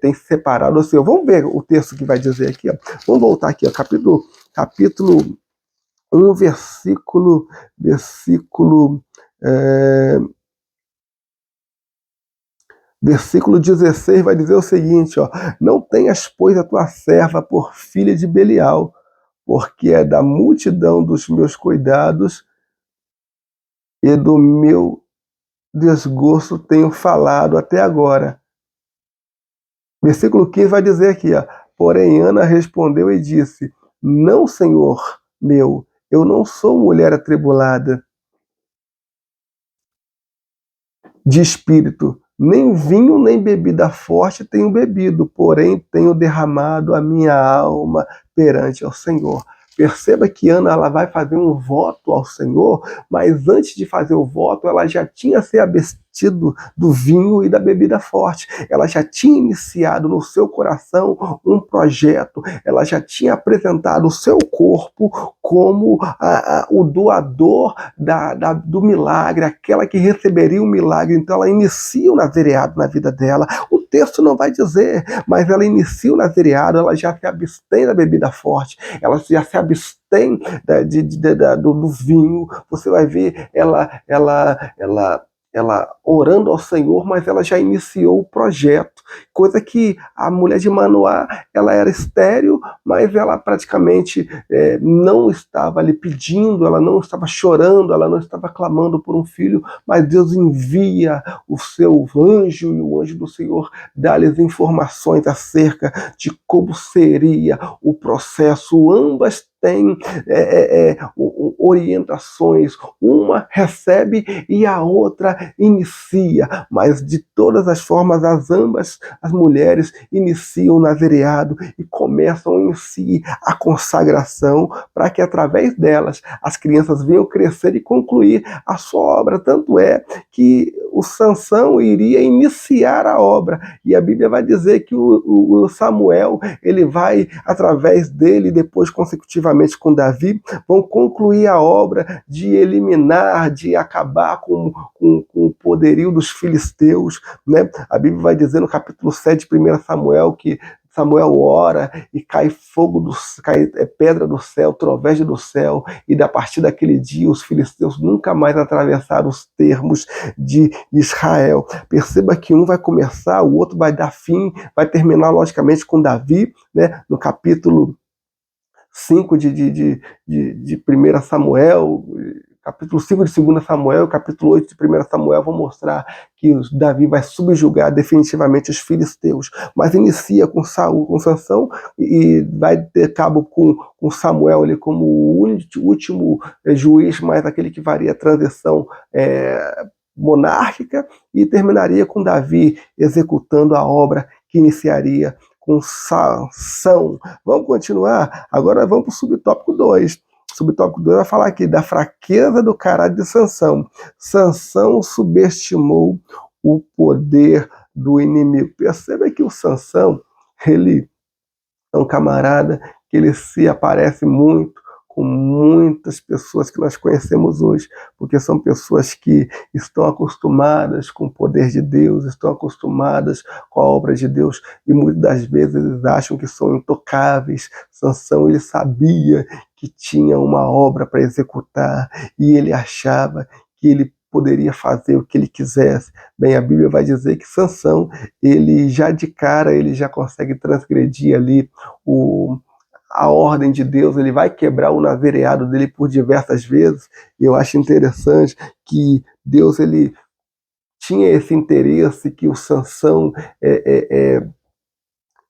tem separado o Senhor. Vamos ver o texto que vai dizer aqui, ó. Vamos voltar aqui, ó, capítulo 1, versículo 16 vai dizer o seguinte, ó: não tenhas, pois, a tua serva por filha de Belial, porque é da multidão dos meus cuidados e do meu desgosto tenho falado até agora. Versículo 15 vai dizer aqui, ó: porém Ana respondeu e disse: não, Senhor meu, eu não sou mulher atribulada de espírito, nem vinho nem bebida forte tenho bebido, porém tenho derramado a minha alma perante ao Senhor. Perceba que Ana, ela vai fazer um voto ao Senhor, mas antes de fazer o voto, ela já tinha se abstido do vinho e da bebida forte. Ela já tinha iniciado no seu coração um projeto, ela já tinha apresentado o seu corpo como o doador do milagre, aquela que receberia o milagre. Então ela inicia o nazareado na vida dela. O texto não vai dizer, mas ela inicia o nazareado, ela já se abstém da bebida forte, ela já se abstém do vinho. Você vai ver ela orando ao Senhor, mas ela já iniciou o projeto, coisa que a mulher de Manoá, ela era estéril, mas ela praticamente não estava ali pedindo, ela não estava chorando, ela não estava clamando por um filho, mas Deus envia o seu anjo, e o anjo do Senhor dá-lhes informações acerca de como seria o processo. Ambas têm orientações, uma recebe e a outra inicia, mas de todas as formas as mulheres iniciam o nazereado e começam em si a consagração para que através delas as crianças venham crescer e concluir a sua obra. Tanto é que o Sansão iria iniciar a obra, e a Bíblia vai dizer que o Samuel, ele vai, através dele, depois consecutivamente com Davi, vão concluir a obra de eliminar, de acabar com o poderio dos filisteus, né? A Bíblia vai dizer no capítulo 7 de 1 Samuel que Samuel ora e cai fogo, cai pedra do céu, troveste do céu, e a partir daquele dia os filisteus nunca mais atravessaram os termos de Israel. Perceba que um vai começar, o outro vai dar fim, vai terminar logicamente com Davi, né? No capítulo 5 de 1 Samuel, capítulo 5 de 2 Samuel, capítulo 8 de 1 Samuel vão mostrar que Davi vai subjugar definitivamente os filisteus, mas inicia com Saul, com Sansão, e vai ter cabo com Samuel ali como o último juiz, mas aquele que faria a transição monárquica, e terminaria com Davi executando a obra que iniciaria com Sansão. Vamos continuar? Agora vamos para o subtópico 2. O subtópico 2 vai falar aqui da fraqueza do caráter de Sansão. Sansão subestimou o poder do inimigo. Perceba que o Sansão, ele é um camarada que ele se aparece muito com muitas pessoas que nós conhecemos hoje, porque são pessoas que estão acostumadas com o poder de Deus, estão acostumadas com a obra de Deus, e muitas das vezes eles acham que são intocáveis. Sansão, ele sabia que tinha uma obra para executar, e ele achava que ele poderia fazer o que ele quisesse. Bem, a Bíblia vai dizer que Sansão, ele já de cara, ele já consegue transgredir ali a ordem de Deus, ele vai quebrar o nazereado dele por diversas vezes. E eu acho interessante que Deus, ele tinha esse interesse que o Sansão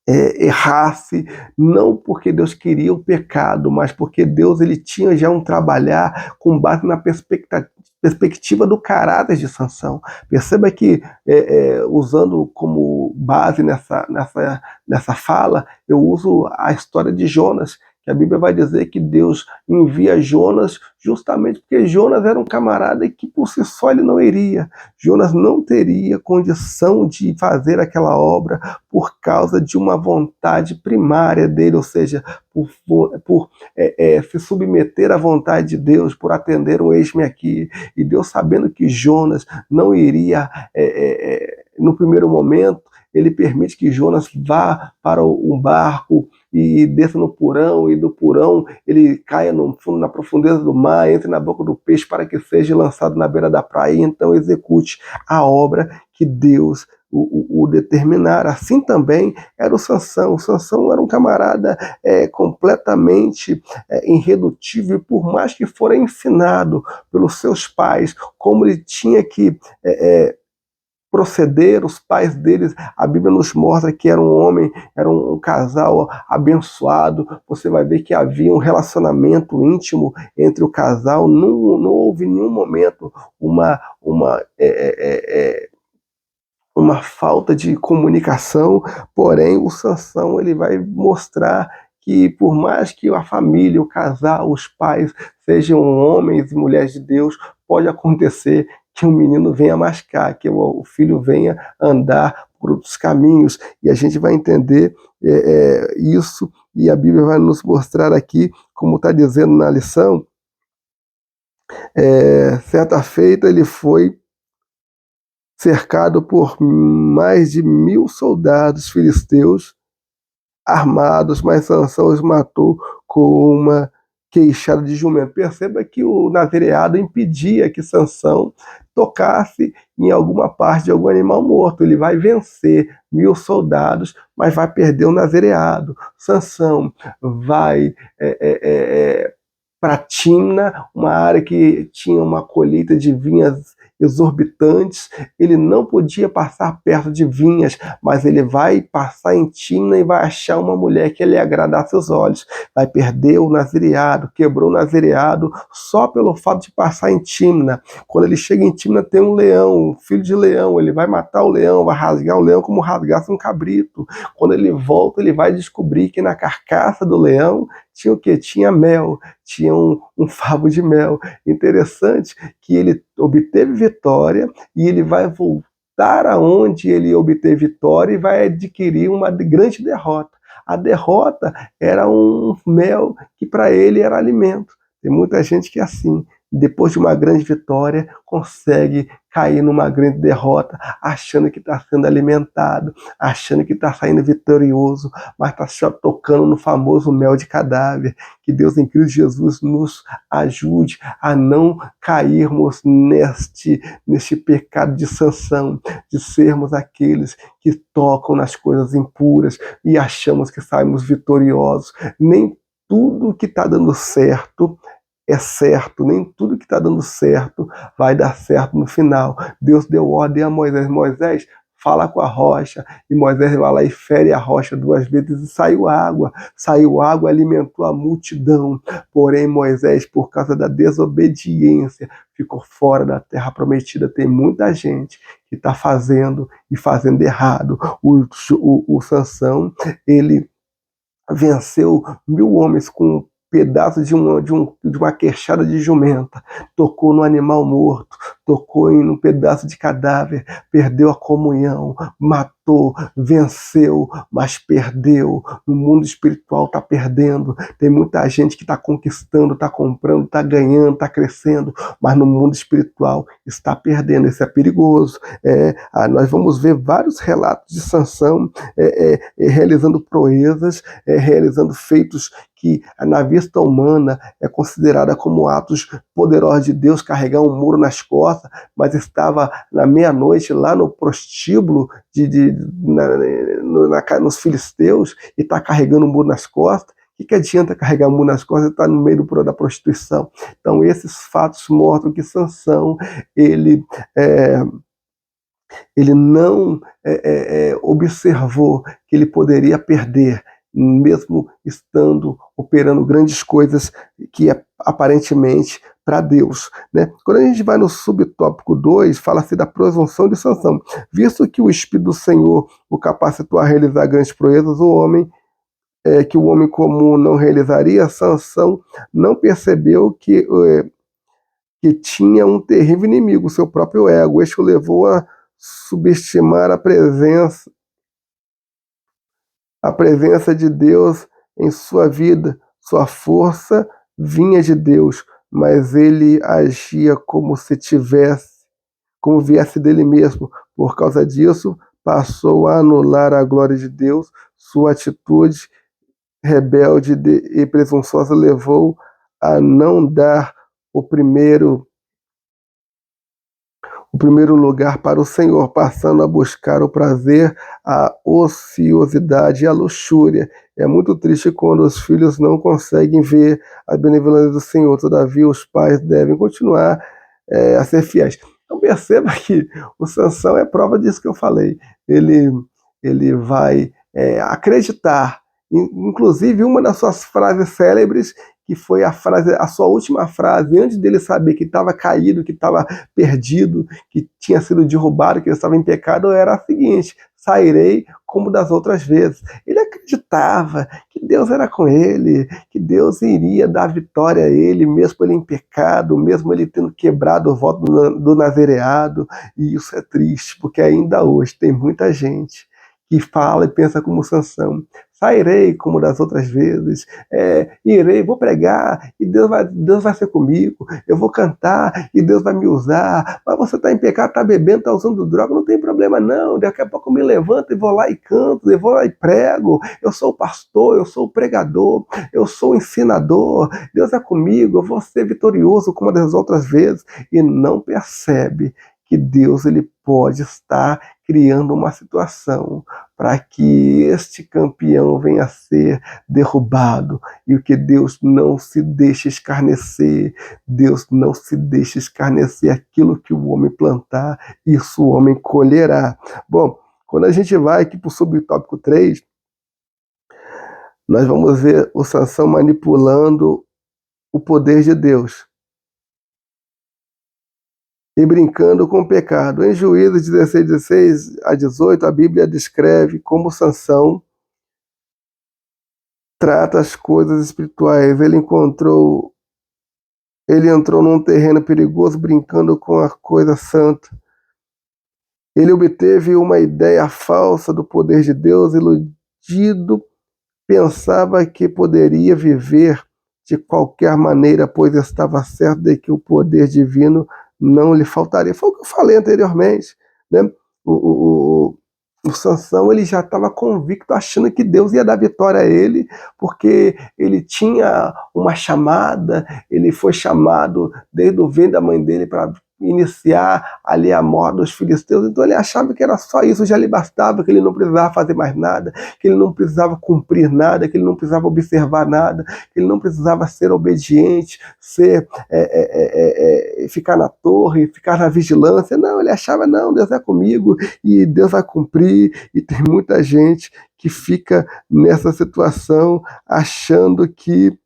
errasse, não porque Deus queria o pecado, mas porque Deus, ele tinha já um trabalhar com base na perspectiva do caráter de Sansão. Perceba que, usando como base nessa fala, eu uso a história de Jonas, que a Bíblia vai dizer que Deus envia Jonas justamente porque Jonas era um camarada que por si só ele não iria. Jonas não teria condição de fazer aquela obra por causa de uma vontade primária dele, ou seja, por se submeter à vontade de Deus, por atender um eis-me aqui. E Deus, sabendo que Jonas não iria no primeiro momento, ele permite que Jonas vá para um barco e desça no porão, e do porão ele caia no fundo, na profundeza do mar, entre na boca do peixe para que seja lançado na beira da praia, e então execute a obra que Deus o determinar. Assim também era o Sansão. O Sansão era um camarada completamente irredutível, por mais que fora ensinado pelos seus pais como ele tinha que proceder. Os pais deles, a Bíblia nos mostra que era um casal abençoado. Você vai ver que havia um relacionamento íntimo entre o casal. Não houve em nenhum momento uma falta de comunicação. Porém, o Sansão, ele vai mostrar que, por mais que a família, o casal, os pais sejam homens e mulheres de Deus, pode acontecer que um menino venha mascar, que o filho venha andar por outros caminhos, e a gente vai entender isso, e a Bíblia vai nos mostrar aqui, como está dizendo na lição. Certa feita ele foi cercado por mais de 1000 soldados filisteus armados, mas Sansão os matou com uma queixada de jumento. Perceba que o nazereado impedia que Sansão tocasse em alguma parte de algum animal morto. Ele vai vencer 1000 soldados, mas vai perder o nazereado. Sansão vai para Timna, uma área que tinha uma colheita de vinhas exorbitantes, ele não podia passar perto de vinhas, mas ele vai passar em Tímna e vai achar uma mulher que lhe agradar seus olhos. Vai perder o nazireado, quebrou o nazireado só pelo fato de passar em Tímna. Quando ele chega em Tímna tem um leão, um filho de leão, ele vai matar o leão, vai rasgar o leão como rasgasse um cabrito. Quando ele volta, ele vai descobrir que na carcaça do leão tinha o quê? Tinha mel, tinha um favo de mel. Interessante que ele obteve vitória e ele vai voltar aonde ele obteve vitória e vai adquirir uma grande derrota. A derrota era um mel que para ele era alimento. Tem muita gente que é assim, depois de uma grande vitória, consegue cair numa grande derrota, achando que está sendo alimentado, achando que está saindo vitorioso, mas está só tocando no famoso mel de cadáver. Que Deus em Cristo Jesus nos ajude a não cairmos neste pecado de Sansão, de sermos aqueles que tocam nas coisas impuras e achamos que saímos vitoriosos. Nem tudo que está dando certo é certo, nem tudo que está dando certo vai dar certo no final. Deus deu ordem a Moisés: Moisés, fala com a rocha, e Moisés vai lá e fere a rocha 2 vezes e saiu água, alimentou a multidão. Porém Moisés, por causa da desobediência, ficou fora da terra prometida. Tem muita gente que está fazendo e fazendo errado. O Sansão, ele venceu 1000 homens com um pedaço de uma queixada de jumenta, tocou no animal morto, tocou em um pedaço de cadáver, perdeu a comunhão, matou, venceu, mas perdeu. No mundo espiritual está perdendo. Tem muita gente que está conquistando, está comprando, está ganhando, está crescendo, mas no mundo espiritual está perdendo. Isso é perigoso. Nós vamos ver vários relatos de Sansão realizando proezas, realizando feitos que na vista humana é considerada como atos poderosos de Deus, carregar um muro nas costas, mas estava na meia-noite lá no prostíbulo nos filisteus e está carregando um muro nas costas. O que adianta carregar um muro nas costas e estar no meio da prostituição? Então esses fatos mostram que Sansão, ele não observou que ele poderia perder, mesmo estando operando grandes coisas que aparentemente para Deus, né? Quando a gente vai no subtópico 2, fala-se da presunção de Sansão. Visto que o Espírito do Senhor o capacitou a realizar grandes proezas, que o homem comum não realizaria, Sansão não percebeu que tinha um terrível inimigo, seu próprio ego. Este o levou a subestimar a presença de Deus em sua vida. Sua força vinha de Deus, mas ele agia como viesse dele mesmo. Por causa disso, passou a anular a glória de Deus. Sua atitude rebelde e presunçosa levou a não dar o primeiro lugar para o Senhor, passando a buscar o prazer, a ociosidade e a luxúria. É muito triste quando os filhos não conseguem ver a benevolência do Senhor. Todavia, os pais devem continuar a ser fiéis. Então perceba que o Sansão é prova disso que eu falei. Ele vai acreditar. Inclusive, uma das suas frases célebres, que foi a sua última frase, antes dele saber que estava caído, que estava perdido, que tinha sido derrubado, que ele estava em pecado, era a seguinte: sairei como das outras vezes. Ele acreditava que Deus era com ele, que Deus iria dar vitória a ele, mesmo ele em pecado, mesmo ele tendo quebrado o voto do nazireado. E isso é triste, porque ainda hoje tem muita gente que fala e pensa como Sansão: sairei como das outras vezes, irei, vou pregar e Deus vai ser comigo, eu vou cantar e Deus vai me usar. Mas você está em pecado, está bebendo, está usando droga, não tem problema não, daqui a pouco eu me levanto e vou lá e canto, eu vou lá e prego, eu sou o pastor, eu sou o pregador, eu sou o ensinador, Deus é comigo, eu vou ser vitorioso como das outras vezes. E não percebe que Deus ele pode estar criando uma situação para que este campeão venha a ser derrubado, e que Deus não se deixe escarnecer. Deus não se deixa escarnecer. Aquilo que o homem plantar, isso o homem colherá. Bom, quando a gente vai aqui para o subtópico 3, nós vamos ver o Sansão manipulando o poder de Deus e brincando com o pecado. Em Juízes 16, 16 a 18, a Bíblia descreve como Sansão trata as coisas espirituais. Ele entrou num terreno perigoso brincando com a coisa santa. Ele obteve uma ideia falsa do poder de Deus, iludido, pensava que poderia viver de qualquer maneira, pois estava certo de que o poder divino não lhe faltaria. Foi o que eu falei anteriormente, né? O Sansão, ele já estava convicto, achando que Deus ia dar vitória a ele, porque ele tinha uma chamada, ele foi chamado desde o ventre da mãe dele para iniciar ali a morte dos filisteus. Então ele achava que era só isso, já lhe bastava, que ele não precisava fazer mais nada, que ele não precisava cumprir nada, que ele não precisava observar nada, que ele não precisava ser obediente, ficar na torre, ficar na vigilância. Não, ele achava, não, Deus é comigo e Deus vai cumprir. E tem muita gente que fica nessa situação achando que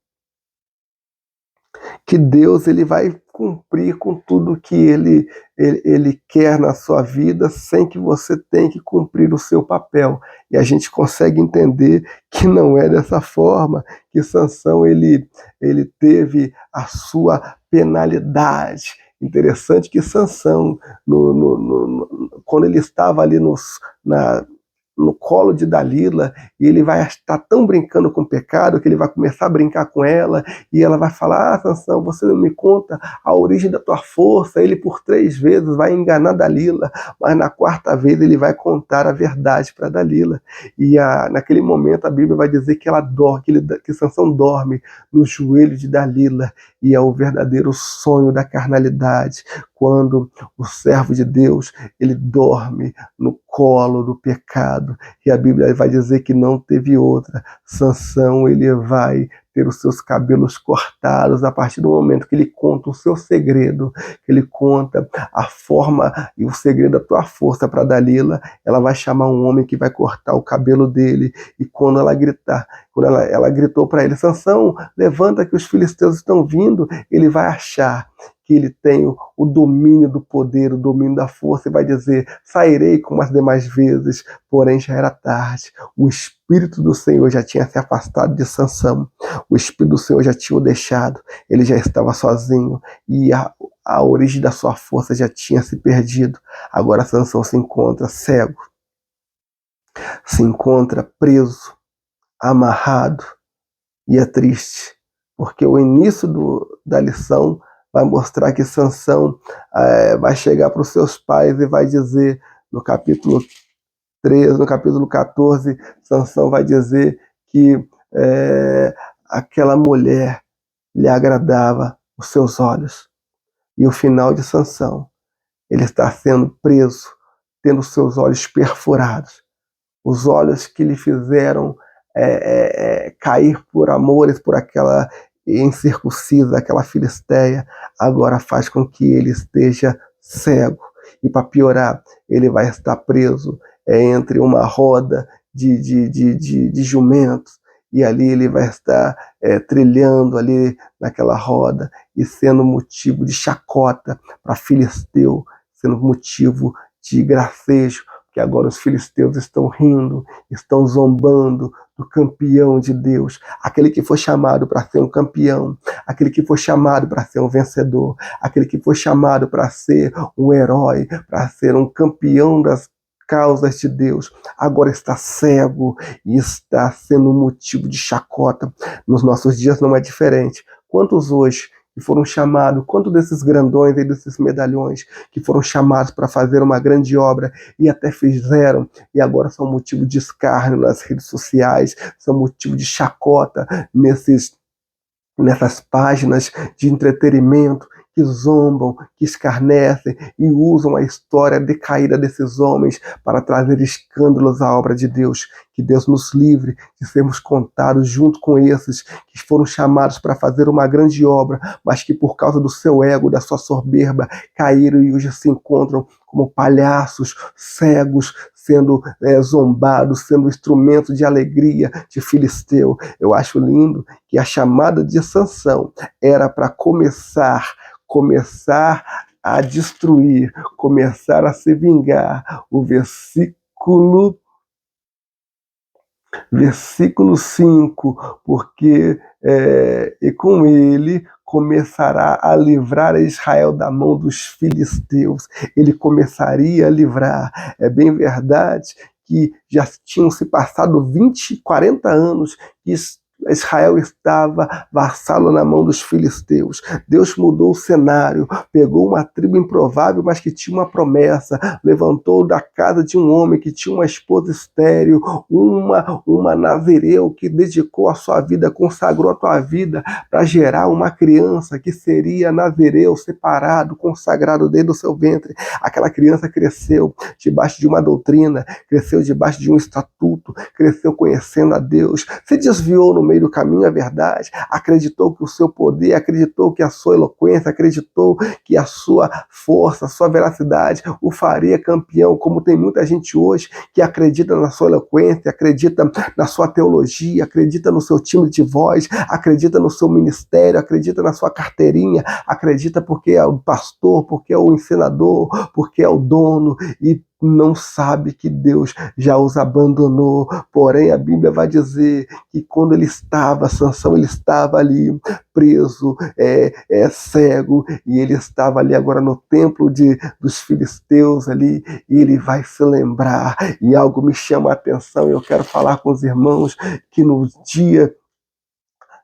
Deus ele vai cumprir com tudo que ele quer na sua vida, sem que você tenha que cumprir o seu papel. E a gente consegue entender que não é dessa forma, que Sansão ele teve a sua penalidade. Interessante que Sansão, quando ele estava ali no colo de Dalila, e ele vai estar tão brincando com o pecado que ele vai começar a brincar com ela, e ela vai falar: ah, Sansão, você não me conta a origem da tua força. Ele por 3 vezes vai enganar Dalila, mas na 4ª vez ele vai contar a verdade para Dalila. E naquele momento a Bíblia vai dizer que ela dorme, que Sansão dorme no joelho de Dalila, e é o verdadeiro sonho da carnalidade, quando o servo de Deus ele dorme no colo do pecado. E a Bíblia vai dizer que não teve outra. Sansão ele vai ter os seus cabelos cortados a partir do momento que ele conta o seu segredo, que ele conta a forma e o segredo da tua força para Dalila. Ela vai chamar um homem que vai cortar o cabelo dele, e quando ela gritar, quando ela gritou para ele: Sansão, levanta que os filisteus estão vindo, ele vai achar que ele tem o domínio do poder, o domínio da força, e vai dizer: sairei como as demais vezes. Porém já era tarde. O Espírito do Senhor já tinha se afastado de Sansão. O Espírito do Senhor já tinha o deixado. Ele já estava sozinho, e a origem da sua força já tinha se perdido. Agora Sansão se encontra cego, se encontra preso, amarrado, e é triste, porque o início da lição vai mostrar que Sansão vai chegar para os seus pais e vai dizer, no capítulo 13, no capítulo 14, Sansão vai dizer que aquela mulher lhe agradava os seus olhos. E o final de Sansão, ele está sendo preso, tendo seus olhos perfurados, os olhos que lhe fizeram cair por amores por aquela incircuncisa, aquela filisteia, agora faz com que ele esteja cego. E para piorar, ele vai estar preso entre uma roda de jumentos, e ali ele vai estar trilhando ali naquela roda e sendo motivo de chacota para filisteu, sendo motivo de gracejo, que agora os filisteus estão rindo, estão zombando do campeão de Deus, aquele que foi chamado para ser um campeão, aquele que foi chamado para ser um vencedor, aquele que foi chamado para ser um herói, para ser um campeão das causas de Deus, agora está cego e está sendo motivo de chacota. Nos nossos dias não é diferente. Quantos hoje que foram chamados, quantos desses grandões e desses medalhões que foram chamados para fazer uma grande obra e até fizeram, e agora são motivo de escárnio nas redes sociais, são motivo de chacota nessas páginas de entretenimento, que zombam, que escarnecem e usam a história decaída desses homens para trazer escândalos à obra de Deus. Que Deus nos livre de sermos contados junto com esses que foram chamados para fazer uma grande obra, mas que por causa do seu ego, da sua soberba, caíram e hoje se encontram como palhaços, cegos, sendo zombados, sendo instrumento de alegria de Filisteu. Eu acho lindo que a chamada de Sansão era para começar a destruir, começar a se vingar. O versículo 5, porque e com ele começará a livrar a Israel da mão dos filisteus. Ele começaria a livrar. É bem verdade que já tinham se passado 20, 40 anos que Israel estava vassalo na mão dos filisteus. Deus mudou o cenário, pegou uma tribo improvável, mas que tinha uma promessa, levantou da casa de um homem que tinha uma esposa estéril, uma nazireu que dedicou a sua vida, consagrou a sua vida para gerar uma criança que seria nazireu, separado, consagrado desde o seu ventre. Aquela criança cresceu debaixo de uma doutrina, cresceu debaixo de um estatuto, cresceu conhecendo a Deus, se desviou no meio do caminho, é verdade, acreditou que o seu poder, acreditou que a sua eloquência, acreditou que a sua força, a sua veracidade o faria campeão, como tem muita gente hoje que acredita na sua eloquência, acredita na sua teologia, acredita no seu timbre de voz, acredita no seu ministério, acredita na sua carteirinha, acredita porque é o pastor, porque é o ensinador, porque é o dono, e não sabe que Deus já os abandonou. Porém, a Bíblia vai dizer que quando Sansão, ele estava ali preso, cego, e ele estava ali agora no templo dos filisteus ali, e ele vai se lembrar, e algo me chama a atenção, e eu quero falar com os irmãos, que no dia,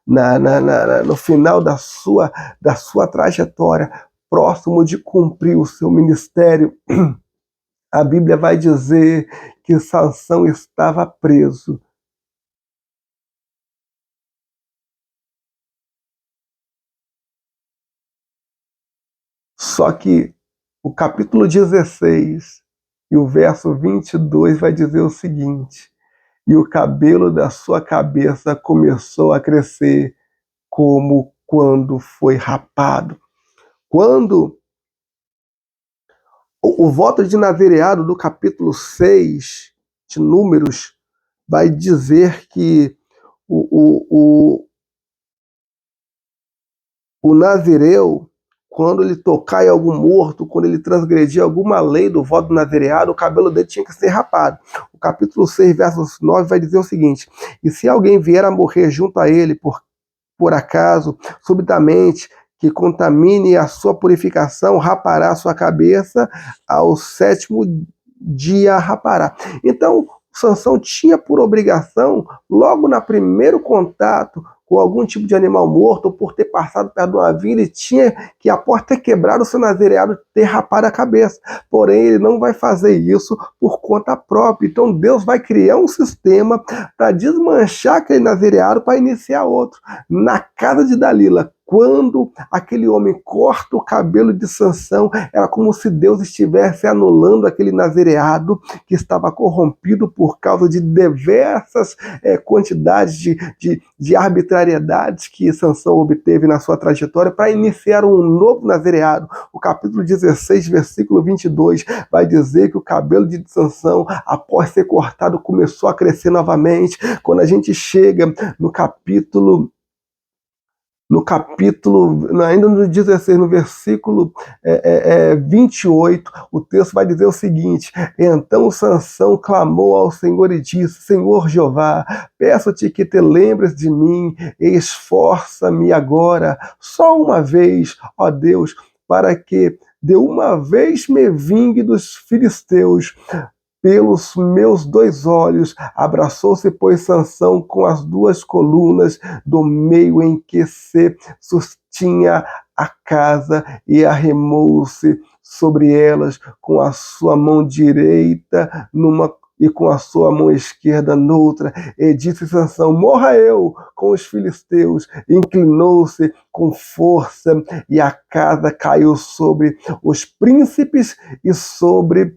no final da sua trajetória, próximo de cumprir o seu ministério, a Bíblia vai dizer que Sansão estava preso. Só que o capítulo 16 e o verso 22 vai dizer o seguinte: e o cabelo da sua cabeça começou a crescer como quando foi rapado. Quando o voto de nazireado do capítulo 6 de Números vai dizer que o nazireu, quando ele tocar em algum morto, quando ele transgredir alguma lei do voto do nazireado, o cabelo dele tinha que ser rapado. O capítulo 6, verso 9 vai dizer o seguinte: e se alguém vier a morrer junto a ele por acaso, subitamente, que contamine a sua purificação, rapará a sua cabeça, ao 7º dia rapará. Então, Sansão tinha por obrigação, logo no primeiro contato com algum tipo de animal morto, ou por ter passado perto de uma vila, ele tinha que, após ter quebrado o seu nazireado, ter rapado a cabeça. Porém, ele não vai fazer isso por conta própria. Então, Deus vai criar um sistema para desmanchar aquele nazireado para iniciar outro. Na casa de Dalila, quando aquele homem corta o cabelo de Sansão, era como se Deus estivesse anulando aquele nazireado que estava corrompido por causa de diversas quantidades de arbitrariedades que Sansão obteve na sua trajetória, para iniciar um novo nazireado. O capítulo 16, versículo 22, vai dizer que o cabelo de Sansão, após ser cortado, começou a crescer novamente. Quando a gente chega no capítulo, ainda no 16, no versículo 28, o texto vai dizer o seguinte: então Sansão clamou ao Senhor e disse: Senhor Jeová, peço-te que te lembres de mim e esforça-me agora, só uma vez, ó Deus, para que de uma vez me vingue dos filisteus. Pelos meus 2 olhos, abraçou-se, pois, Sansão com as 2 colunas do meio em que se sustinha a casa, e arremou-se sobre elas com a sua mão direita numa e com a sua mão esquerda noutra, e disse Sansão: morra eu com os filisteus. Inclinou-se com força, e a casa caiu sobre os príncipes e sobre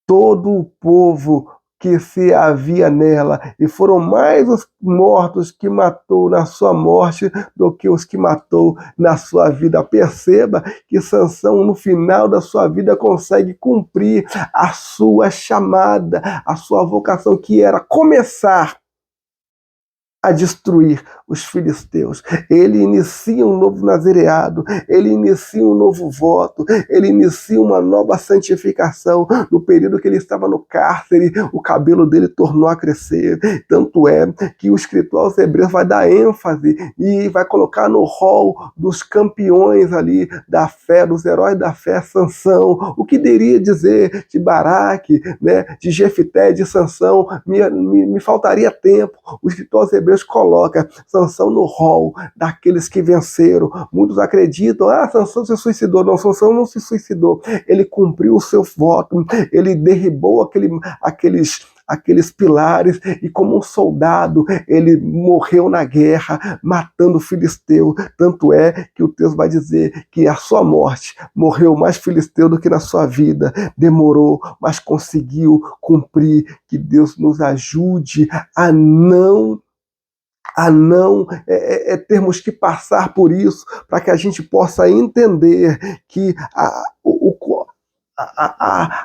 todo o povo que se havia nela, e foram mais os mortos que matou na sua morte do que os que matou na sua vida. Perceba que Sansão, no final da sua vida, consegue cumprir a sua chamada, a sua vocação, que era começar a destruir os filisteus. Ele inicia um novo nazireado, ele inicia um novo voto, ele inicia uma nova santificação. No período que ele estava no cárcere, o cabelo dele tornou a crescer. Tanto é que o escritor aos Hebreus vai dar ênfase e vai colocar no rol dos campeões ali da fé, dos heróis da fé, Sansão. O que deveria dizer de Baraque, né, de Jefté, de Sansão? Me faltaria tempo. O escritor aos Hebreus coloca Sansão no rol daqueles que venceram. Muitos acreditam: Sansão se suicidou. Não, Sansão não se suicidou. Ele cumpriu o seu voto, ele derribou aqueles pilares, e como um soldado ele morreu na guerra, matando o filisteu. Tanto é que o texto vai dizer que a sua morte morreu mais filisteu do que na sua vida. Demorou, mas conseguiu cumprir. Que Deus nos ajude a não termos que passar por isso, para que a gente possa entender que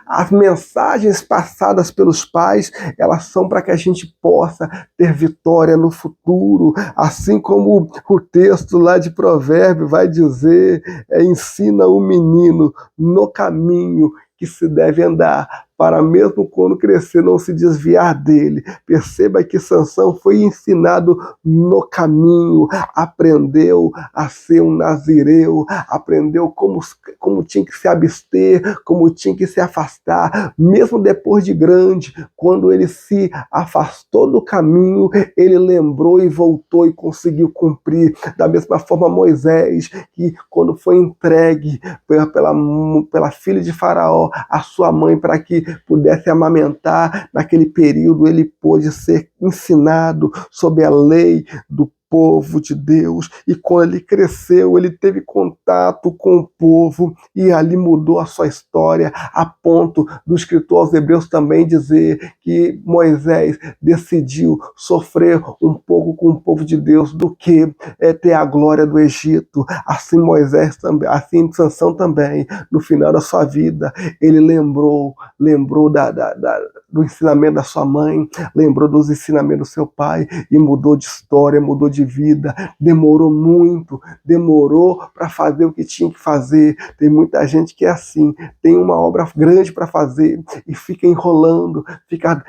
as mensagens passadas pelos pais, elas são para que a gente possa ter vitória no futuro. Assim como o texto lá de Provérbios vai dizer: ensina o menino no caminho que se deve andar, para mesmo quando crescer não se desviar dele. Perceba que Sansão foi ensinado no caminho, aprendeu a ser um nazireu, aprendeu como tinha que se abster, como tinha que se afastar. Mesmo depois de grande, quando ele se afastou do caminho, ele lembrou e voltou e conseguiu cumprir. Da mesma forma, Moisés, que quando foi entregue pela filha de Faraó, a sua mãe, para que pudesse amamentar, naquele período ele pôde ser ensinado sobre a lei do povo de Deus. E quando ele cresceu, ele teve contato com o povo, e ali mudou a sua história, a ponto do escritor aos Hebreus também dizer que Moisés decidiu sofrer um pouco com o povo de Deus do que ter a glória do Egito. Assim Moisés também, assim Sansão também, no final da sua vida, ele lembrou do ensinamento da sua mãe, lembrou dos ensinamentos do seu pai, e mudou de história, mudou de vida. Demorou muito, demorou para fazer o que tinha que fazer. Tem muita gente que é assim, tem uma obra grande para fazer e fica enrolando, fica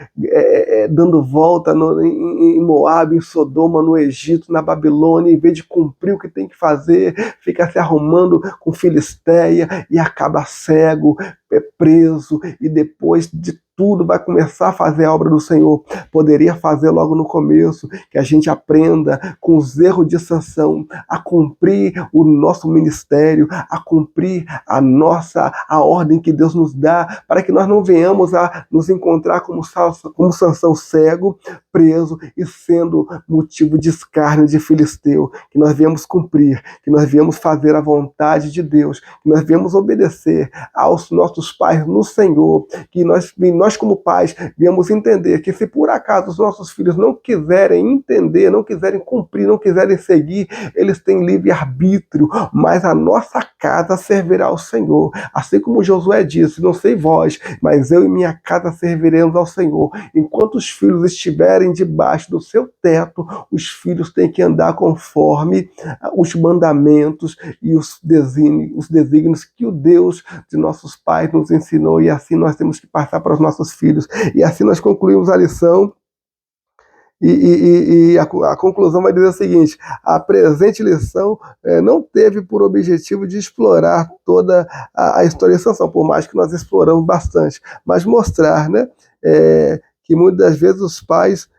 dando volta em Moabe, em Sodoma, no Egito, na Babilônia, em vez de cumprir o que tem que fazer, fica se arrumando com Filisteia e acaba cego, preso, e depois de tudo vai começar a fazer a obra do Senhor. Poderia fazer logo no começo, que a gente aprenda com os erros de Sansão a cumprir o nosso ministério, a cumprir a ordem que Deus nos dá, para que nós não venhamos a nos encontrar como Sansão, cego, preso e sendo motivo de escárnio de filisteu. Que nós viemos cumprir, que nós viemos fazer a vontade de Deus, que nós viemos obedecer aos nossos pais no Senhor, que nós como pais viemos entender que se por acaso os nossos filhos não quiserem entender, não quiserem cumprir, não quiserem seguir, eles têm livre-arbítrio, mas a nossa casa servirá ao Senhor. Assim como Josué disse: não sei vós, mas eu e minha casa serviremos ao Senhor. Enquanto os filhos estiverem debaixo do seu teto, os filhos têm que andar conforme os mandamentos e os desígnios que o Deus de nossos pais nos ensinou, e assim nós temos que passar para os nossos filhos. E assim nós concluímos a lição, e a conclusão vai dizer o seguinte: a presente lição não teve por objetivo de explorar toda a história de Sansão, por mais que nós exploramos bastante, mas mostrar, né, que muitas das vezes os pais,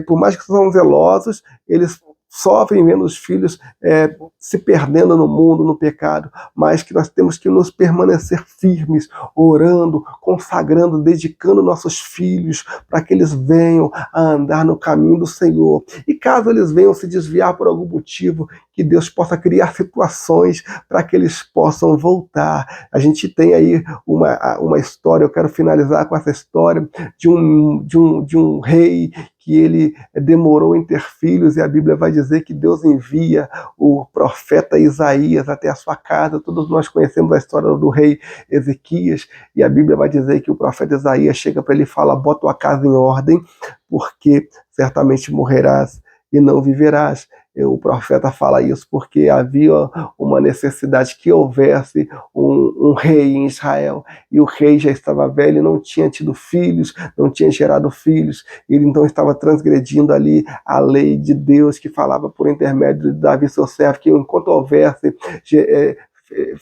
por mais que são zelosos, eles sofrem vendo os filhos se perdendo no mundo, no pecado, mas que nós temos que nos permanecer firmes, orando, consagrando, dedicando nossos filhos para que eles venham a andar no caminho do Senhor. E caso eles venham se desviar por algum motivo, que Deus possa criar situações para que eles possam voltar. A gente tem aí uma história, eu quero finalizar com essa história de um rei que ele demorou em ter filhos, e a Bíblia vai dizer que Deus envia o profeta Isaías até a sua casa. Todos nós conhecemos a história do rei Ezequias, e a Bíblia vai dizer que o profeta Isaías chega para ele e fala: bota tua casa em ordem, porque certamente morrerás e não viverás. O profeta fala isso porque havia uma necessidade que houvesse um rei em Israel, e o rei já estava velho, não tinha tido filhos, não tinha gerado filhos. Ele então estava transgredindo ali a lei de Deus, que falava por intermédio de Davi, seu servo, que enquanto houvesse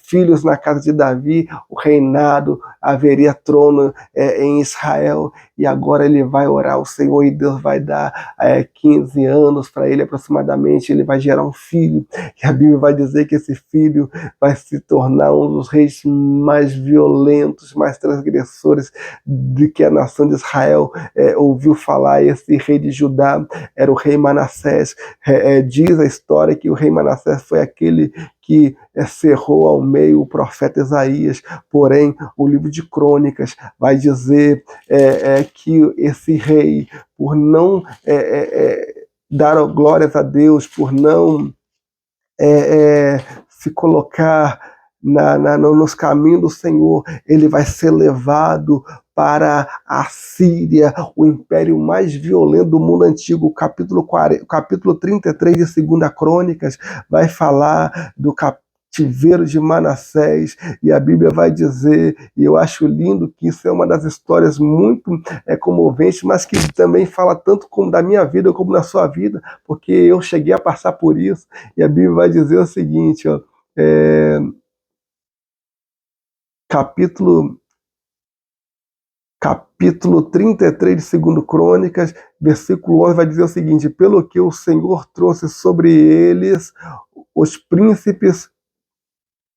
filhos na casa de Davi, o reinado, haveria trono em Israel. E agora ele vai orar ao Senhor, e Deus vai dar 15 anos para ele aproximadamente. Ele vai gerar um filho, e a Bíblia vai dizer que esse filho vai se tornar um dos reis mais violentos, mais transgressores de que a nação de Israel ouviu falar. Esse rei de Judá era o rei Manassés. Diz a história que o rei Manassés foi aquele que cerrou ao meio o profeta Isaías. Porém, o livro de Crônicas vai dizer que esse rei, por não dar glórias a Deus, por não se colocar nos caminhos do Senhor, ele vai ser levado para a Síria, o império mais violento do mundo antigo. O capítulo 33 de 2 Crônicas vai falar do cativeiro de Manassés, e a Bíblia vai dizer, e eu acho lindo que isso é uma das histórias muito comoventes, mas que também fala tanto como da minha vida como da sua vida, porque eu cheguei a passar por isso. E a Bíblia vai dizer o seguinte, ó, capítulo 33 de 2 Crônicas, versículo 11, vai dizer o seguinte: pelo que o Senhor trouxe sobre eles os príncipes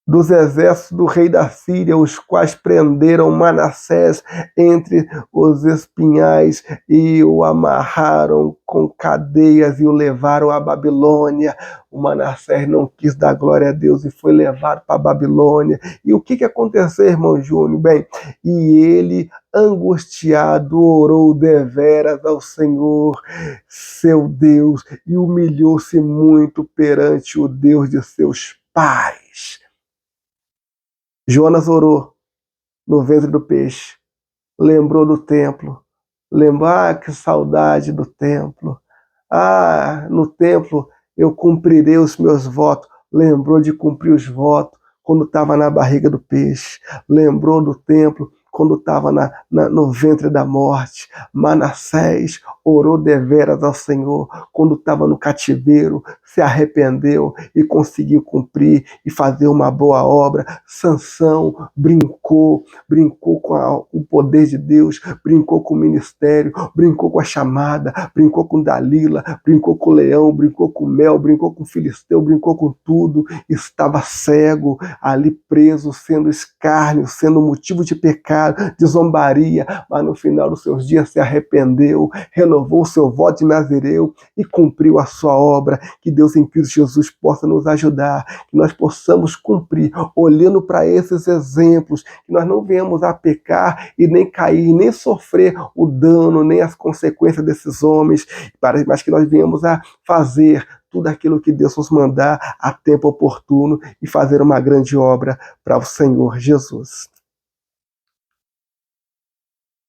dos exércitos do rei da Síria, os quais prenderam Manassés entre os espinhais e o amarraram com cadeias e o levaram à Babilônia. O Manassés não quis dar glória a Deus e foi levado para a Babilônia. E o que aconteceu, irmão Júnior? Bem, e ele, angustiado, orou deveras ao Senhor, seu Deus, e humilhou-se muito perante o Deus de seus pais. Jonas orou no ventre do peixe, lembrou do templo, que saudade do templo. No templo eu cumprirei os meus votos. Lembrou de cumprir os votos quando estava na barriga do peixe. Lembrou do templo quando estava no ventre da morte. Manassés orou deveras ao Senhor quando estava no cativeiro, se arrependeu e conseguiu cumprir e fazer uma boa obra. Sansão brincou com o poder de Deus, brincou com o ministério, brincou com a chamada, brincou com Dalila, brincou com o leão, brincou com o mel, brincou com o filisteu, brincou com tudo. Estava cego, ali preso, sendo escárnio, sendo motivo de pecado, de zombaria, mas no final dos seus dias se arrependeu, renovou o seu voto de Nazireu e cumpriu a sua obra. Que Deus em Cristo Jesus possa nos ajudar, que nós possamos cumprir, olhando para esses exemplos, que nós não venhamos a pecar e nem cair, nem sofrer o dano, nem as consequências desses homens, mas que nós venhamos a fazer tudo aquilo que Deus nos mandar a tempo oportuno e fazer uma grande obra para o Senhor Jesus.